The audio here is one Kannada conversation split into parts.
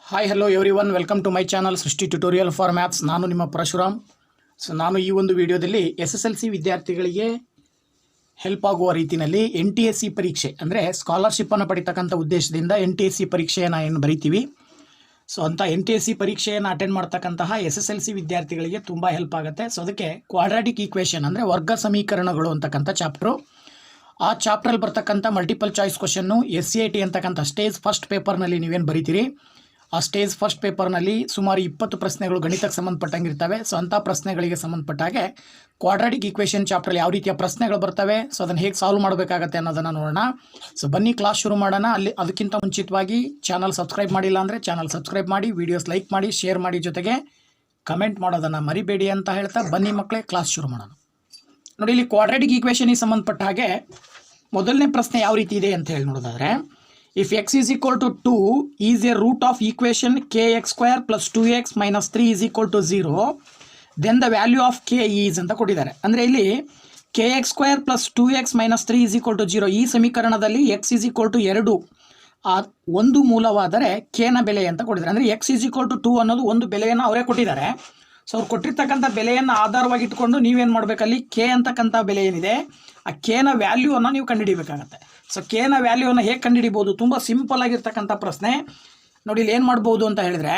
Hi hello everyone, welcome to my channel Srishti tutorial for maths. ನಾನು ನಿಮ್ಮ ಪರಶುರಾಮ್. ನಾನು ಈ ಒಂದು ವಿಡಿಯೋದಲ್ಲಿ SSLC ವಿದ್ಯಾರ್ಥಿಗಳಿಗೆ ಹೆಲ್ಪ್ ಆಗುವ ರೀತಿಯಲ್ಲಿ NTSC ಪರೀಕ್ಷೆ ಅಂದರೆ ಸ್ಕಾಲರ್ಶಿಪ್ಪನ್ನು ಪಡಿತಕ್ಕಂಥ ಉದ್ದೇಶದಿಂದ NTSC ಪರೀಕ್ಷೆಯನ್ನು ಏನು ಬರಿತೀವಿ, ಅಂಥ NTSC ಪರೀಕ್ಷೆಯನ್ನು ಅಟೆಂಡ್ ಮಾಡ್ತಕ್ಕಂತಹ SSLC ವಿದ್ಯಾರ್ಥಿಗಳಿಗೆ ತುಂಬ ಹೆಲ್ಪ್ ಆಗುತ್ತೆ. ಅದಕ್ಕೆ ಕ್ವಾಡ್ರಾಟಿಕ್ ಈಕ್ವೇಷನ್ ಅಂದರೆ ವರ್ಗ ಸಮೀಕರಣಗಳು ಅಂತಕ್ಕಂಥ ಚಾಪ್ಟ್ರು. ಆ ಚಾಪ್ಟ್ರಲ್ಲಿ ಬರ್ತಕ್ಕಂಥ ಮಲ್ಟಿಪಲ್ ಚಾಯ್ಸ್ ಕ್ವಶನ್ನು SCAT ಅಂತಕ್ಕಂಥ ಸ್ಟೇಜ್ ಫಸ್ಟ್ ಪೇಪರ್ನಲ್ಲಿ ನೀವೇನು ಬರಿತೀರಿ, ಆ ಸ್ಟೇಜ್ ಫಸ್ಟ್ ಪೇಪರ್ನಲ್ಲಿ ಸುಮಾರು 20 ಪ್ರಶ್ನೆಗಳು ಗಣಿತಕ್ಕೆ ಸಂಬಂಧಪಟ್ಟಂಗೆ ಇರ್ತವೆ. ಅಂಥ ಪ್ರಶ್ನೆಗಳಿಗೆ ಸಂಬಂಧಪಟ್ಟಾಗೆ ಕ್ವಾಡ್ರಾಟಿಕ್ ಈಕ್ವೇಷನ್ ಚಾಪ್ಟ್ರಲ್ಲಿ ಯಾವ ರೀತಿಯ ಪ್ರಶ್ನೆಗಳು ಬರ್ತವೆ, ಅದನ್ನು ಹೇಗೆ ಸಾಲ್ವ್ ಮಾಡಬೇಕಾಗತ್ತೆ ಅನ್ನೋದನ್ನು ನೋಡೋಣ. ಬನ್ನಿ ಕ್ಲಾಸ್ ಶುರು ಮಾಡೋಣ. ಅದಕ್ಕಿಂತ ಮುಂಚಿತವಾಗಿ ಚಾನಲ್ ಸಬ್ಸ್ಕ್ರೈಬ್ ಮಾಡಿಲ್ಲ ಅಂದರೆ ಚಾನಲ್ ಸಬ್ಸ್ಕ್ರೈಬ್ ಮಾಡಿ, ವಿಡಿಯೋಸ್ ಲೈಕ್ ಮಾಡಿ, ಶೇರ್ ಮಾಡಿ, ಜೊತೆಗೆ ಕಮೆಂಟ್ ಮಾಡೋದನ್ನು ಮರಿಬೇಡಿ ಅಂತ ಹೇಳ್ತಾ ಬನ್ನಿ ಮಕ್ಕಳೇ ಕ್ಲಾಸ್ ಶುರು ಮಾಡೋಣ. ನೋಡಿ, ಇಲ್ಲಿ ಕ್ವಾಡ್ರಾಟಿಕ್ ಈಕ್ವೇಷನ್ಗೆ ಸಂಬಂಧಪಟ್ಟ ಹಾಗೆ ಮೊದಲನೇ ಪ್ರಶ್ನೆ ಯಾವ ರೀತಿ ಇದೆ ಅಂತ ಹೇಳಿ ನೋಡೋದಾದರೆ, if x is equal to 2 is a root of equation kx square plus 2x minus 3 is equal to 0, then the value of k is ಅಂತ ಕೊಟ್ಟಿದ್ದಾರೆ. ಅಂದರೆ ಇಲ್ಲಿ kx square plus 2x minus 3 is equal to 0 ಈ ಸಮೀಕರಣದಲ್ಲಿ x is equal to 2 ಒಂದು ಮೂಲವಾದರೆ k ನ ಬೆಲೆ ಅಂತ ಕೊಟ್ಟಿದ್ದಾರೆ. ಅಂದರೆ x is equal to 2 ಅನ್ನೋದು ಒಂದು ಬೆಲೆಯನ್ನು ಅವರೇ ಕೊಟ್ಟಿದ್ದಾರೆ. ಅವ್ರು ಕೊಟ್ಟಿರ್ತಕ್ಕಂಥ ಬೆಲೆಯನ್ನು ಆಧಾರವಾಗಿ ಇಟ್ಕೊಂಡು ನೀವೇನು ಮಾಡಬೇಕಲ್ಲಿ k ಅಂತಕ್ಕಂಥ ಬೆಲೆ ಏನಿದೆ ಆ k ನ ವ್ಯಾಲ್ಯೂವನ್ನು ನೀವು ಕಂಡುಹಿಡಿಬೇಕಾಗತ್ತೆ. k ನ ವ್ಯಾಲ್ಯೂವನ್ನು ಹೇಗೆ ಕಂಡುಹಿಡಿಬೋದು? ತುಂಬ ಸಿಂಪಲ್ ಆಗಿರ್ತಕ್ಕಂಥ ಪ್ರಶ್ನೆ. ನೋಡಿ, ಇಲ್ಲಿ ಏನು ಮಾಡ್ಬೋದು ಅಂತ ಹೇಳಿದ್ರೆ,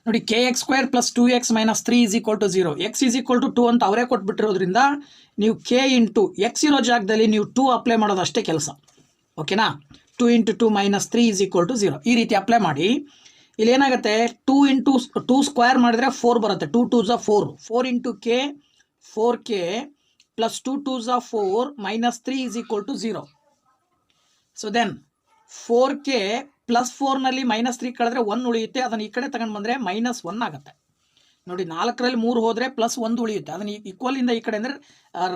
ನೋಡಿ kx square plus 2x minus 3 is equal to 0, x is equal to 2 ಅಂತ ಅವರೇ ಕೊಟ್ಬಿಟ್ಟಿರೋದ್ರಿಂದ ನೀವು k ಇಂಟು x ಇರೋ ಜಾಗದಲ್ಲಿ ನೀವು 2 ಅಪ್ಲೈ ಮಾಡೋದು ಅಷ್ಟೇ ಕೆಲಸ. ಓಕೆನಾ? 2 into 2 minus 3 is equal to 0 ಈ ರೀತಿ ಅಪ್ಲೈ ಮಾಡಿ. ಇಲ್ಲಿ ಏನಾಗುತ್ತೆ, 2 ಇಂಟು 2 ಸ್ಕ್ವೇರ್ ಮಾಡಿದ್ರೆ 4 ಬರುತ್ತೆ. 2 2s 4, 4 into k 4k plus 2 2s 4 minus 3 is equal to 0. So then 4k plus 4ನಲ್ಲಿ ಮೈನಸ್ 3 ಕಳೆದ್ರೆ 1 ಉಳಿಯುತ್ತೆ. ಅದನ್ನು ಈ ಕಡೆ ತಗೊಂಡು ಬಂದರೆ ಮೈನಸ್ 1 ಆಗುತ್ತೆ. ನೋಡಿ, 4ರಲ್ಲಿ 3 ಹೋದರೆ ಪ್ಲಸ್ 1 ಉಳಿಯುತ್ತೆ. ಅದನ್ನು ಈಕ್ವಲಿಂದ ಈ ಕಡೆ ಅಂದರೆ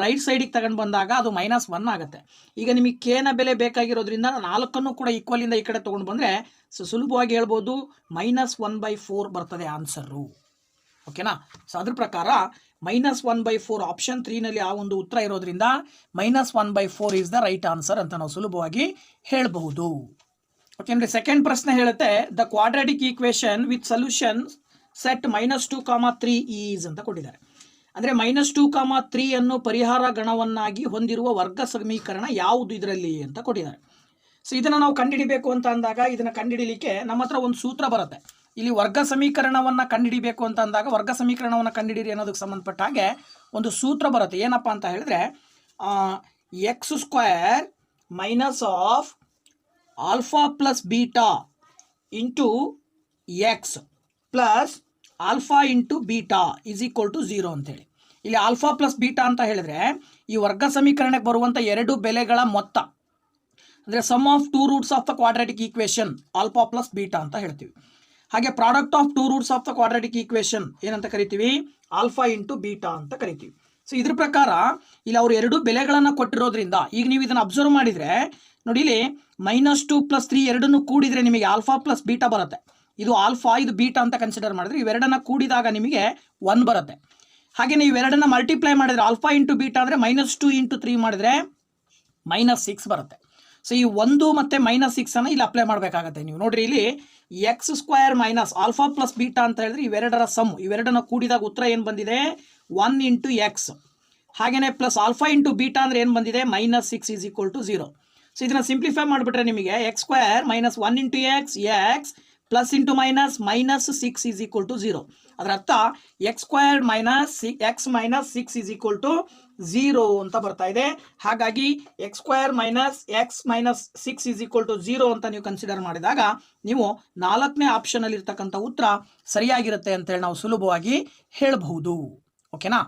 ರೈಟ್ ಸೈಡಿಗೆ ತಗೊಂಡು ಬಂದಾಗ ಅದು ಮೈನಸ್ 1 ಆಗುತ್ತೆ. ಈಗ ನಿಮಗೆ k ನ ಬೆಲೆ ಬೇಕಾಗಿರೋದ್ರಿಂದ 4ಅನ್ನು ಕೂಡ ಈಕ್ವಲಿಂದ ಈ ಕಡೆ ತೊಗೊಂಡು ಬಂದರೆ ಸುಲಭವಾಗಿ ಹೇಳ್ಬೋದು -1/4 ಬರ್ತದೆ ಆನ್ಸರು. ಓಕೆನಾ? ಅದ್ರ ಪ್ರಕಾರ -1/4 ಆಪ್ಷನ್ 3ನಲ್ಲಿ ಆ ಒಂದು ಉತ್ತರ ಇರೋದ್ರಿಂದ -1/4 ಈಸ್ ದ ರೈಟ್ ಆನ್ಸರ್ ಅಂತ ನಾವು ಸುಲಭವಾಗಿ ಹೇಳಬಹುದು. ಓಕೆ ನೋಡಿ, ಸೆಕೆಂಡ್ ಪ್ರಶ್ನೆ ಹೇಳುತ್ತೆ, the quadratic equation with solution set -2, 3 is ಅಂತ ಕೊಟ್ಟಿದ್ದಾರೆ. ಅಂದರೆ -2, 3 ಅನ್ನು ಪರಿಹಾರ ಗಣವನ್ನಾಗಿ ಹೊಂದಿರುವ ವರ್ಗ ಸಮೀಕರಣ ಯಾವುದು ಇದರಲ್ಲಿ ಅಂತ ಕೊಟ್ಟಿದ್ದಾರೆ. ಇದನ್ನು ನಾವು ಕಂಡುಹಿಡಿಬೇಕು ಅಂತ ಅಂದಾಗ ಇದನ್ನು ಕಂಡುಹಿಡಿಯಲಿಕ್ಕೆ ನಮ್ಮ ಹತ್ರ ಒಂದು ಸೂತ್ರ ಬರುತ್ತೆ. ಇಲ್ಲಿ ವರ್ಗ ಸಮೀಕರಣವನ್ನು ಕಂಡುಹಿಡಿಬೇಕು ಅಂತ ಅಂದಾಗ ವರ್ಗ ಸಮೀಕರಣವನ್ನು ಕಂಡುಹಿಡಿಯಿರಿ ಅನ್ನೋದಕ್ಕೆ ಸಂಬಂಧಪಟ್ಟ ಹಾಗೆ ಒಂದು ಸೂತ್ರ ಬರುತ್ತೆ. ಏನಪ್ಪ ಅಂತ ಹೇಳಿದ್ರೆ, x square minus of alpha plus beta into x plus alpha into beta is equal to 0 ಅಂತೇಳಿ. ಇಲ್ಲಿ ಆಲ್ಫಾ ಪ್ಲಸ್ ಬೀಟಾ ಅಂತ ಹೇಳಿದ್ರೆ ಈ ವರ್ಗ ಸಮೀಕರಣಕ್ಕೆ ಬರುವಂಥ ಎರಡು ಬೆಲೆಗಳ ಮೊತ್ತ, ಅಂದರೆ sum of 2 roots of the quadratic equation alpha plus beta ಅಂತ ಹೇಳ್ತೀವಿ. ಹಾಗೆ product of 2 roots of the quadratic equation ಏನಂತ ಕರಿತೀವಿ? ಆಲ್ಫಾ ಇಂಟು ಬೀಟಾ ಅಂತ ಕರಿತೀವಿ. ಇದ್ರ ಪ್ರಕಾರ ಇಲ್ಲಿ ಅವರು ಎರಡು ಬೆಲೆಗಳನ್ನು ಕೊಟ್ಟಿರೋದ್ರಿಂದ ಈಗ ನೀವು ಇದನ್ನು ಅಬ್ಸರ್ವ್ ಮಾಡಿದರೆ ನೋಡಿ, ಇಲ್ಲಿ -2 + 3 ಎರಡನ್ನು ಕೂಡಿದರೆ ನಿಮಗೆ ಆಲ್ಫಾ ಪ್ಲಸ್ ಬೀಟಾ ಬರುತ್ತೆ. ಇದು ಆಲ್ಫಾ, ಇದು ಬೀಟಾ ಅಂತ ಕನ್ಸಿಡರ್ ಮಾಡಿದ್ರೆ ಇವೆರಡನ್ನು ಕೂಡಿದಾಗ ನಿಮಗೆ 1 ಬರುತ್ತೆ. ಹಾಗೆ ನೀವು ಇವೆರಡನ್ನು ಮಲ್ಟಿಪ್ಲೈ ಮಾಡಿದರೆ ಆಲ್ಫಾ ಇಂಟು ಬೀಟಾ ಅಂದರೆ -2 ಇಂಟು 3 ಮಾಡಿದರೆ -6 ಬರುತ್ತೆ. ಈ 1 ಮತ್ತು -6 ಅನ್ನು ಇಲ್ಲಿ ಅಪ್ಲೈ ಮಾಡಬೇಕಾಗತ್ತೆ. ನೀವು ನೋಡ್ರಿ, ಇಲ್ಲಿ X square minus alpha plus beta ಅಂತ ಹೇಳಿದ್ರೆ ಇವೆರಡರ ಸಮ್, ಇವೆರಡನ್ನು ಕೂಡಿದಾಗ ಉತ್ತರ ಏನು ಬಂದಿದೆ? 1 ಇಂಟು ಎಕ್ಸ್. ಹಾಗೆಯೇ ಪ್ಲಸ್ ಆಲ್ಫಾ ಇಂಟು ಬೀಟಾ ಅಂದರೆ ಏನು ಬಂದಿದೆ? -6 ಈಸ್ ಈಕ್ವಲ್ ಟು 0. ಇದನ್ನು ಸಿಂಪ್ಲಿಫೈ ಮಾಡಿಬಿಟ್ರೆ ನಿಮಗೆ x square minus 1 into x plus into -6 is equal to 0. ಅದರ ಅರ್ಥ x square minus x minus 6 is equal to 0 ಅಂತ ಬರ್ತಾ ಇದೆ. ಹಾಗಾಗಿ x square minus x minus 6 is equal to 0 ಅಂತ ನೀವು ಕನ್ಸಿಡರ್ ಮಾಡಿದಾಗ ನೀವು 4ನೇ ಆಪ್ಷನಲ್ಲಿ ಇರ್ತಕ್ಕಂಥ ಉತ್ತರ ಸರಿಯಾಗಿರುತ್ತೆ ಅಂತೇಳಿ ನಾವು ಸುಲಭವಾಗಿ ಹೇಳಬಹುದು. ಓಕೆನಾ?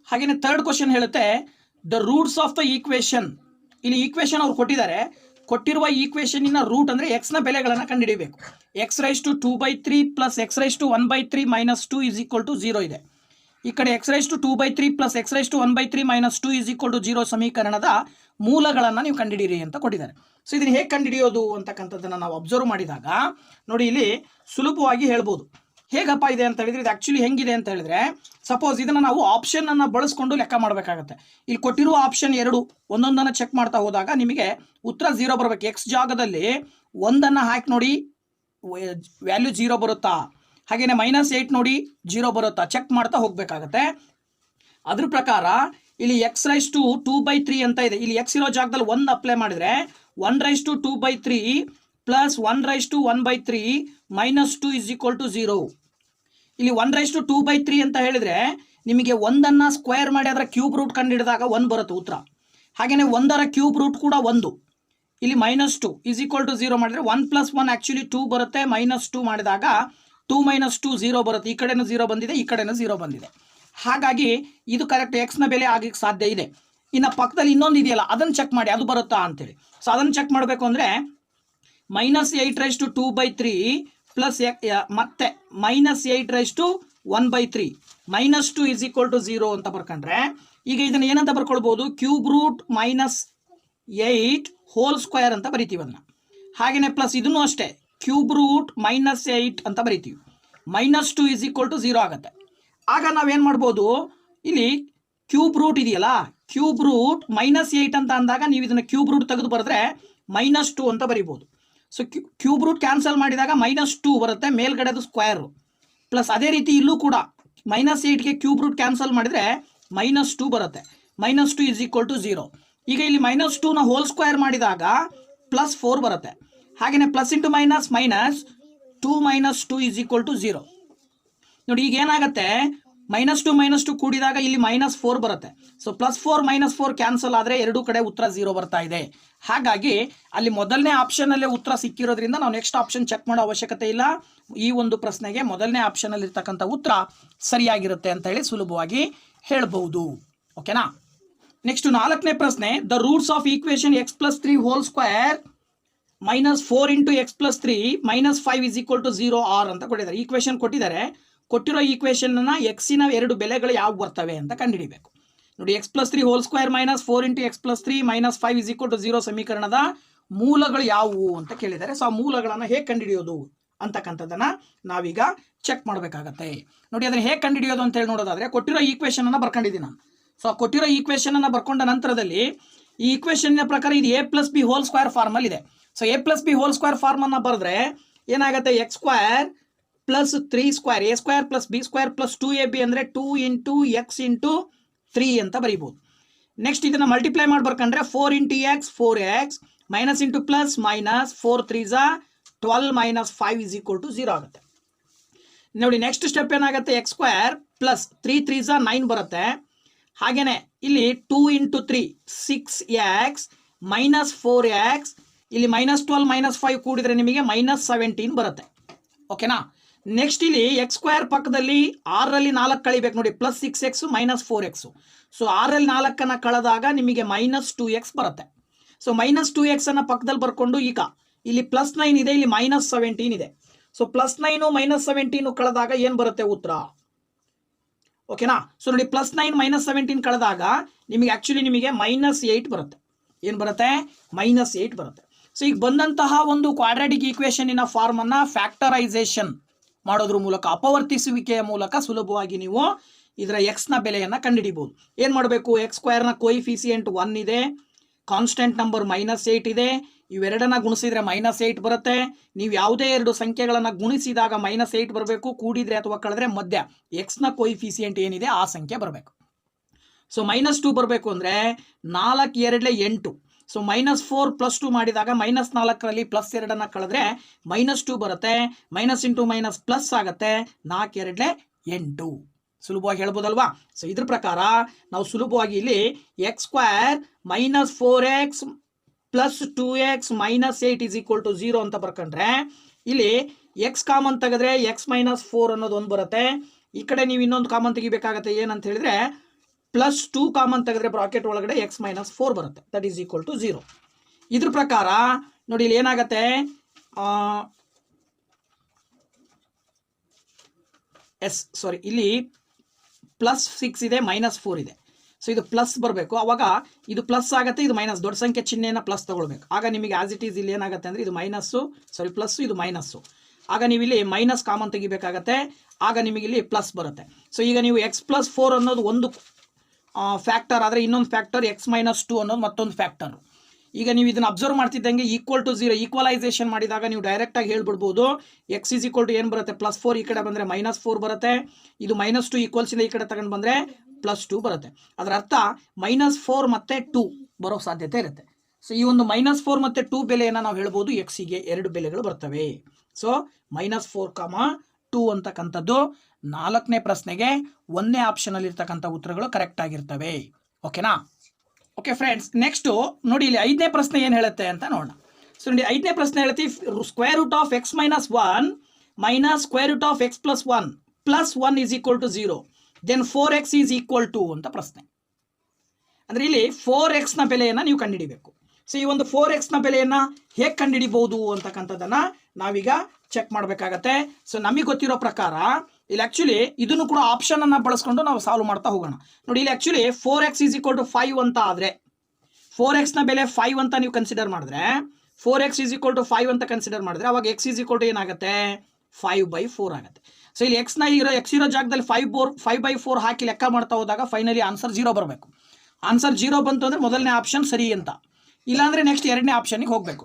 ಹಾಗೆಯೇ ಥರ್ಡ್ ಕ್ವಶನ್ ಹೇಳುತ್ತೆ, the roots of the equation. ಇಲ್ಲಿ ಈಕ್ವೇಷನ್ ಅವ್ರು ಕೊಟ್ಟಿದ್ದಾರೆ. ಕೊಟ್ಟಿರುವ ಈಕ್ವೇಷನಿನ ರೂಟ್ ಅಂದರೆ ಎಕ್ಸ್ನ ಬೆಲೆಗಳನ್ನು ಕಂಡುಹಿಡಿಯಬೇಕು. x⁻² plus x⁻1/3 minus 2 is equal to 0 ಇದೆ. ಈ ಕಡೆ x⁻² plus x⁻1/3 minus 2 is equal to 0 ಸಮೀಕರಣದ ಮೂಲಗಳನ್ನು ನೀವು ಕಂಡುಹಿಡಿಯಿರಿ ಅಂತ ಕೊಟ್ಟಿದ್ದಾರೆ. ಇದನ್ನು ಹೇಗೆ ಕಂಡುಹಿಡಿಯೋದು ಅಂತಕ್ಕಂಥದ್ದನ್ನು ನಾವು ಅಬ್ಸರ್ವ್ ಮಾಡಿದಾಗ ನೋಡಿ, ಇಲ್ಲಿ ಸುಲಭವಾಗಿ ಹೇಳ್ಬೋದು. ಹೇಗಪ್ಪ ಇದೆ ಅಂತ ಹೇಳಿದ್ರೆ, ಇದು ಆ್ಯಕ್ಚುಲಿ ಹೆಂಗಿದೆ ಅಂತ ಹೇಳಿದ್ರೆ, ಸಪೋಸ್ ಇದನ್ನು ನಾವು ಆಪ್ಷನನ್ನು ಬಳಸ್ಕೊಂಡು ಲೆಕ್ಕ ಮಾಡಬೇಕಾಗತ್ತೆ. ಇಲ್ಲಿ ಕೊಟ್ಟಿರುವ ಆಪ್ಷನ್ 2 ಒಂದೊಂದನ್ನು ಚೆಕ್ ಮಾಡ್ತಾ ಹೋದಾಗ ನಿಮಗೆ ಉತ್ತರ 0 ಬರಬೇಕು. ಎಕ್ಸ್ ಜಾಗದಲ್ಲಿ 1ಅನ್ನು ಹಾಕಿ ನೋಡಿ, ವ್ಯಾಲ್ಯೂ 0 ಬರುತ್ತಾ, ಹಾಗೆಯೇ -8 ನೋಡಿ 0 ಬರುತ್ತಾ, ಚೆಕ್ ಮಾಡ್ತಾ ಹೋಗಬೇಕಾಗತ್ತೆ. ಅದ್ರ ಪ್ರಕಾರ ಇಲ್ಲಿ x⁻2/3 ಅಂತ ಇದೆ. ಇಲ್ಲಿ x ಇರೋ ಜಾಗದಲ್ಲಿ 1 ಅಪ್ಲೈ ಮಾಡಿದರೆ 1/2/3 ಪ್ಲಸ್ 1/1/3 -2 = 0. ಇಲ್ಲಿ 1/2/3 ಅಂತ ಹೇಳಿದ್ರೆ ನಿಮಗೆ 1ಅನ್ನು ಸ್ಕ್ವೇರ್ ಮಾಡಿ ಅದರ ಕ್ಯೂಬ್ ರೂಟ್ ಕಂಡು ಹಿಡಿದಾಗ 1 ಬರುತ್ತೆ ಉತ್ತರ. ಹಾಗೆಯೇ 1ರ ಕ್ಯೂಬ್ ರೂಟ್ ಕೂಡ 1. ಇಲ್ಲಿ -2 = 0 ಮಾಡಿದರೆ 1 + 1 ಆ್ಯಕ್ಚುಲಿ 2 ಬರುತ್ತೆ. -2 ಮಾಡಿದಾಗ 2 - 2 0 ಬರುತ್ತೆ. ಈ ಕಡೆನೂ 0 ಬಂದಿದೆ, ಈ ಕಡೆನೂ 0 ಬಂದಿದೆ. ಹಾಗಾಗಿ ಇದು ಕರೆಕ್ಟ್ ಎಕ್ಸ್ನ ಬೆಲೆ ಆಗಕ್ಕೆ ಸಾಧ್ಯ ಇದೆ. ಇನ್ನು ಪಕ್ಕದಲ್ಲಿ ಇನ್ನೊಂದು ಇದೆಯಲ್ಲ, ಅದನ್ನು ಚೆಕ್ ಮಾಡಿ ಅದು ಬರುತ್ತಾ ಅಂತೇಳಿ. ಸೊ ಅದನ್ನು ಚೆಕ್ ಮಾಡಬೇಕು ಅಂದರೆ -8/2/3 ಪ್ಲಸ್ ಮತ್ತೆ -8/1/3 -2 = 0 ಅಂತ ಬರ್ಕೊಂಡ್ರೆ ಈಗ ಇದನ್ನು ಏನಂತ ಬರ್ಕೊಳ್ಬೋದು, ಕ್ಯೂಬ್ ರೂಟ್ -8² ಅಂತ ಬರಿತೀವಿ ಅದನ್ನು. ಹಾಗೆಯೇ ಪ್ಲಸ್ ಇದನ್ನು ಅಷ್ಟೇ ಕ್ಯೂಬ್ ರೂಟ್ -8 ಅಂತ ಬರಿತೀವಿ. -2 = 0 ಆಗುತ್ತೆ. ಆಗ ನಾವೇನು ಮಾಡ್ಬೋದು, ಇಲ್ಲಿ ಕ್ಯೂಬ್ ರೂಟ್ ಇದೆಯಲ್ಲ, ಕ್ಯೂಬ್ ರೂಟ್ -8 ಅಂತ ಅಂದಾಗ ನೀವು ಇದನ್ನು ಕ್ಯೂಬ್ ರೂಟ್ ತೆಗೆದು ಬರೆದ್ರೆ -2 ಅಂತ ಬರಿಬೋದು. ಸೊ ಕ್ಯೂಬ್ ರೂಟ್ ಕ್ಯಾನ್ಸಲ್ ಮಾಡಿದಾಗ -2 ಬರುತ್ತೆ, ಮೇಲ್ಗಡೆದು ಸ್ಕ್ವೇರು. ಪ್ಲಸ್ ಅದೇ ರೀತಿ ಇಲ್ಲೂ ಕೂಡ -8ಗೆ ಕ್ಯೂಬ್ ರೂಟ್ ಕ್ಯಾನ್ಸಲ್ ಮಾಡಿದರೆ -2 ಬರುತ್ತೆ. -2 = 0. ಈಗ ಇಲ್ಲಿ -2ನ ಹೋಲ್ ಸ್ಕ್ವೇರ್ ಮಾಡಿದಾಗ +4 ಬರುತ್ತೆ. ಹಾಗೆಯೇ ಪ್ಲಸ್ ಇಂಟು ಮೈನಸ್ -2 - 2 = 0. ನೋಡಿ ಈಗ ಏನಾಗುತ್ತೆ, -2 - 2 ಕೂಡಿದಾಗ ಇಲ್ಲಿ -4 ಬರುತ್ತೆ. ಸೊ +4 -4 ಕ್ಯಾನ್ಸಲ್ ಆದರೆ ಎರಡೂ ಕಡೆ ಉತ್ತರ 0 ಬರ್ತಾ ಇದೆ. ಹಾಗಾಗಿ ಅಲ್ಲಿ ಮೊದಲನೇ ಆಪ್ಷನಲ್ಲೇ ಉತ್ತರ ಸಿಕ್ಕಿರೋದ್ರಿಂದ ನಾವು ನೆಕ್ಸ್ಟ್ ಆಪ್ಷನ್ ಚೆಕ್ ಮಾಡೋ ಅವಶ್ಯಕತೆ ಇಲ್ಲ. ಈ ಒಂದು ಪ್ರಶ್ನೆಗೆ ಮೊದಲನೇ ಆಪ್ಷನಲ್ಲಿ ಇರ್ತಕ್ಕಂಥ ಉತ್ತರ ಸರಿಯಾಗಿರುತ್ತೆ ಅಂತ ಹೇಳಿ ಸುಲಭವಾಗಿ ಹೇಳ್ಬಹುದು. ಓಕೆನಾ. ನೆಕ್ಸ್ಟ್ 4ನೇ ಪ್ರಶ್ನೆ, the roots of equation x + 3 whole square -4 × x + 3 -5 = 0 r ಅಂತ ಕೊಟ್ಟಿದ್ದಾರೆ. ಈಕ್ವೇಷನ್ ಕೊಟ್ಟಿದ್ದಾರೆ. ಕೊಟ್ಟಿರೋ ಈಕ್ವೇಷನ್ನ ಎಕ್ಸಿನ ಎರಡು ಬೆಲೆಗಳು ಯಾವ ಬರ್ತವೆ ಅಂತ ಕಂಡುಹಿಡಿಬೇಕು. ನೋಡಿ, x + 3 ಹೋಲ್ ಸ್ಕ್ವೇರ್ -4 × x + 3 -5 = 0 ಸಮೀಕರಣದ ಮೂಲಗಳು ಯಾವುವು ಅಂತ ಕೇಳಿದ್ದಾರೆ. ಸೊ ಆ ಮೂಲಗಳನ್ನು ಹೇಗೆ ಕಂಡುಹಿಡಿಯೋದು ಅಂತಕ್ಕಂಥದ್ದನ್ನು ನಾವೀಗ ಚೆಕ್ ಮಾಡಬೇಕಾಗತ್ತೆ. ನೋಡಿ, ಅದನ್ನು ಹೇಗೆ ಕಂಡುಹಿಡಿಯೋದು ಅಂತ ಹೇಳಿ ನೋಡೋದಾದರೆ ಕೊಟ್ಟಿರೋ ಈಕ್ವೇಷನನ್ನು ಬರ್ಕೊಂಡಿದ್ದೀನಿ ನಾನು. ಸೊ ಆ ಕೊಟ್ಟಿರೋ ಈಕ್ವೇಷನನ್ನು ಬರ್ಕೊಂಡ ನಂತರದಲ್ಲಿ ಈ ಈಕ್ವೇಷನ್ನ ಪ್ರಕಾರ ಇದು a + b ಹೋಲ್ ಸ್ಕ್ವೇರ್ ಫಾರ್ಮಲ್ಲಿ ಇದೆ. So a + b whole square ಫಾರ್ಮನ್ನು ಬರೆದ್ರೆ ಏನಾಗುತ್ತೆ, x² + 3² a² + b² + 2ab ಅಂದರೆ 2 × x × 3 ಅಂತ ಬರೀಬೋದು. ನೆಕ್ಸ್ಟ್ ಇದನ್ನು ಮಲ್ಟಿಪ್ಲೈ ಮಾಡಿ ಬರ್ಕೊಂಡ್ರೆ 4 × x 4x minus into plus minus 4 3 12 - 5 = 0 ಆಗುತ್ತೆ. ನೋಡಿ, ನೆಕ್ಸ್ಟ್ ಸ್ಟೆಪ್ ಏನಾಗುತ್ತೆ, x² + 3 3 9 ಬರುತ್ತೆ. ಹಾಗೆಯೇ ಇಲ್ಲಿ 2 × 3 6x ಮೈನಸ್ 4x ಇಲ್ಲಿ -12 - 5 ಕೂಡಿದರೆ ನಿಮಗೆ -17 ಬರುತ್ತೆ. ಓಕೆನಾ. ನೆಕ್ಸ್ಟ್ ಇಲ್ಲಿ x² ಪಕ್ಕದಲ್ಲಿ 6ರಲ್ಲಿ 4 ಕಳಿಬೇಕು. ನೋಡಿ, +6x -4x. ಸೊ 6ರಲ್ಲಿ 4ಅನ್ನು ಕಳೆದಾಗ ನಿಮಗೆ -2x ಬರುತ್ತೆ. ಸೊ -2x ಅನ್ನು ಪಕ್ಕದಲ್ಲಿ ಬರ್ಕೊಂಡು ಈಗ ಇಲ್ಲಿ +9 ಇದೆ, ಇಲ್ಲಿ -17 ಇದೆ. ಸೊ +9 -17 ಕಳೆದಾಗ ಏನು ಬರುತ್ತೆ ಉತ್ತರ. ಓಕೆನಾ. ಸೊ ನೋಡಿ, +9 -17 ಕಳೆದಾಗ ನಿಮಗೆ ಆ್ಯಕ್ಚುಲಿ ನಿಮಗೆ -8 ಬರುತ್ತೆ. ಏನು ಬರುತ್ತೆ, -8 ಬರುತ್ತೆ. ಸೊ ಈಗ ಬಂದಂತಹ ಒಂದು ಕ್ವಾಡ್ರಾಟಿಕ್ ಈಕ್ವೇಷನ್ನಿನ ಫಾರ್ಮನ್ನು ಫ್ಯಾಕ್ಟರೈಸೇಷನ್ ಮಾಡೋದ್ರ ಮೂಲಕ, ಅಪವರ್ತಿಸುವಿಕೆಯ ಮೂಲಕ ಸುಲಭವಾಗಿ ನೀವು ಇದರ ಎಕ್ಸ್ನ ಬೆಲೆಯನ್ನು ಕಂಡುಹಿಡಿಬೋದು. ಏನು ಮಾಡಬೇಕು, x² ಕೋಯಿಫಿಸಿಯೆಂಟ್ 1 ಇದೆ, ಕಾನ್ಸ್ಟೆಂಟ್ ನಂಬರ್ -8 ಇದೆ. ಇವೆರಡನ್ನ ಗುಣಿಸಿದರೆ -8 ಬರುತ್ತೆ. ನೀವು ಯಾವುದೇ ಎರಡು ಸಂಖ್ಯೆಗಳನ್ನು ಗುಣಿಸಿದಾಗ -8 ಬರಬೇಕು. ಕೂಡಿದರೆ ಅಥವಾ ಕಳೆದ್ರೆ ಮಧ್ಯ ಎಕ್ಸ್ನ ಕೋಯಿಫಿಸಿಯೆಂಟ್ ಏನಿದೆ ಆ ಸಂಖ್ಯೆ ಬರಬೇಕು. ಸೊ -2 ಬರಬೇಕು ಅಂದರೆ 4 2 8. ಸೊ -4 + 2 ಮಾಡಿದಾಗ -4ರಲ್ಲಿ +2 ಕಳೆದ್ರೆ -2 ಬರುತ್ತೆ. ಮೈನಸ್ ಇಂಟು ಮೈನಸ್ ಪ್ಲಸ್ ಆಗುತ್ತೆ. 4 2 8 ಸುಲಭವಾಗಿ ಹೇಳ್ಬೋದಲ್ವಾ. ಸೊ ಇದ್ರ ಪ್ರಕಾರ ನಾವು ಸುಲಭವಾಗಿ ಇಲ್ಲಿ x² -4x + 2x -8 = 0 ಅಂತ ಬರ್ಕೊಂಡ್ರೆ ಇಲ್ಲಿ x ಕಾಮನ್ ತೆಗೆದ್ರೆ x - 4 ಅನ್ನೋದು ಒಂದು ಬರುತ್ತೆ. ಈ ಕಡೆ ನೀವು ಇನ್ನೊಂದು ಕಾಮನ್ ತೆಗಿಬೇಕಾಗತ್ತೆ. ಏನಂತ ಹೇಳಿದ್ರೆ +2 ಕಾಮನ್ ತೆಗೆದ್ರೆ ಬ್ರಾಕೆಟ್ ಒಳಗಡೆ x - 4 ಬರುತ್ತೆ. That is equal to 0. ಇದ್ರ ಪ್ರಕಾರ ನೋಡಿ, ಇಲ್ಲಿ ಏನಾಗುತ್ತೆ, ಇಲ್ಲಿ +6 ಇದೆ, -4 ಇದೆ. ಸೊ ಇದು ಪ್ಲಸ್ ಬರಬೇಕು. ಅವಾಗ ಇದು ಪ್ಲಸ್ ಆಗುತ್ತೆ, ಇದು ಮೈನಸ್. ದೊಡ್ಡ ಸಂಖ್ಯೆ ಚಿಹ್ನೆಯನ್ನು ಪ್ಲಸ್ ತಗೊಳ್ಬೇಕು. ಆಗ ನಿಮಗೆ ಆಸ್ ಇಟ್ ಈಸ್ ಇಲ್ಲಿ ಏನಾಗುತ್ತೆ ಅಂದರೆ ಇದು ಪ್ಲಸ್, ಇದು ಮೈನಸ್ಸು. ಆಗ ನೀವು ಇಲ್ಲಿ ಮೈನಸ್ ಕಾಮನ್ ತೆಗಿಬೇಕಾಗತ್ತೆ. ಆಗ ನಿಮಗೆ ಇಲ್ಲಿ ಪ್ಲಸ್ ಬರುತ್ತೆ. ಸೊ ಈಗ ನೀವು x + 4 ಅನ್ನೋದು ಒಂದು ಫ್ಯಾಕ್ಟರ್ ಆದರೆ ಇನ್ನೊಂದು ಫ್ಯಾಕ್ಟರ್ x - 2 ಅನ್ನೋದು ಮತ್ತೊಂದು ಫ್ಯಾಕ್ಟರ್. ಈಗ ನೀವು ಇದನ್ನು ಅಬ್ಸರ್ವ್ ಮಾಡ್ತಿದ್ದಂಗೆ ಈಕ್ವಲ್ ಟು 0 ಈಕ್ವಲೈಸೇಷನ್ ಮಾಡಿದಾಗ ನೀವು ಡೈರೆಕ್ಟಾಗಿ ಹೇಳ್ಬಿಡ್ಬೋದು ಎಕ್ಸ್ ಈಸ್ ಈಕ್ವಲ್ ಟು ಏನು ಬರುತ್ತೆ +4, ಈ ಕಡೆ ಬಂದರೆ -4 ಬರುತ್ತೆ. ಇದು -2 ಈಕ್ವಲ್ಸಿಂದ ಈ ಕಡೆ ತಗೊಂಡು ಬಂದರೆ +2 ಬರುತ್ತೆ. ಅದರ ಅರ್ಥ -4 ಮತ್ತು 2 ಬರೋ ಸಾಧ್ಯತೆ ಇರುತ್ತೆ. ಸೊ ಈ ಒಂದು -4 ಮತ್ತು 2 ಬೆಲೆಯನ್ನು ನಾವು ಹೇಳ್ಬೋದು ಎಕ್ಸಿಗೆ 2 ಬೆಲೆಗಳು ಬರ್ತವೆ. ಸೊ -4, 2 ಅಂತಕ್ಕಂಥದ್ದು 4ನೇ ಪ್ರಶ್ನೆಗೆ 1ನೇ ಆಪ್ಷನಲ್ಲಿ ಇರ್ತಕ್ಕಂಥ ಉತ್ತರಗಳು ಕರೆಕ್ಟ್ ಆಗಿರ್ತವೆ. ಓಕೆನಾ? ಓಕೆ ಫ್ರೆಂಡ್ಸ್, ನೆಕ್ಸ್ಟು ನೋಡಿ ಇಲ್ಲಿ 5ನೇ ಪ್ರಶ್ನೆ ಏನು ಹೇಳುತ್ತೆ ಅಂತ ನೋಡೋಣ. ಸೊ ನೋಡಿ 5ನೇ ಪ್ರಶ್ನೆ ಹೇಳುತ್ತೆ √x - 1 - √x + 1 + 1 = 0 then 4x is equal to ಅಂತ ಪ್ರಶ್ನೆ. ಅಂದರೆ ಇಲ್ಲಿ 4x ಬೆಲೆಯನ್ನು ನೀವು ಕಂಡುಹಿಡಿಬೇಕು. ಸೊ ಈ ಒಂದು 4x ಬೆಲೆಯನ್ನು ಹೇಗೆ ಕಂಡುಹಿಡಿಬಹುದು ಅಂತಕ್ಕಂಥದ್ದನ್ನು ನಾವೀಗ ಚೆಕ್ ಮಾಡಬೇಕಾಗತ್ತೆ. ಸೊ ನಮಗೆ ಗೊತ್ತಿರೋ ಪ್ರಕಾರ ಇಲ್ಲಿ ಆ್ಯಕ್ಚುಲಿ ಇದನ್ನು ಕೂಡ ಆಪ್ಷನನ್ನು ಬಳಸ್ಕೊಂಡು ನಾವು ಸಾಲ್ವ್ ಮಾಡ್ತಾ ಹೋಗೋಣ. ನೋಡಿ ಇಲ್ಲಿ ಆ್ಯಕ್ಚುಲಿ 4x = 5 ಅಂತ ಆದರೆ 4x ಬೆಲೆ 5 ಅಂತ ನೀವು ಕನ್ಸಿಡರ್ ಮಾಡಿದ್ರೆ 4x = 5 ಅಂತ ಕನ್ಸಿಡರ್ ಮಾಡಿದ್ರೆ ಅವಾಗ x ಏನಾಗುತ್ತೆ 5/4 ಆಗುತ್ತೆ. ಸೊ ಇಲ್ಲಿ x ಇರೋ ಜಾಗದಲ್ಲಿ 5/4 ಹಾಕಿ ಲೆಕ್ಕ ಮಾಡ್ತಾ ಹೋದಾಗ ಫೈನಲಿ ಆನ್ಸರ್ 0 ಬರಬೇಕು. ಆನ್ಸರ್ 0 ಬಂತು ಅಂದರೆ ಮೊದಲನೇ ಆಪ್ಷನ್ ಸರಿ ಅಂತ, ಇಲ್ಲಾಂದರೆ ನೆಕ್ಸ್ಟ್ 2ನೇ ಆಪ್ಷನ್ಗೆ ಹೋಗಬೇಕು.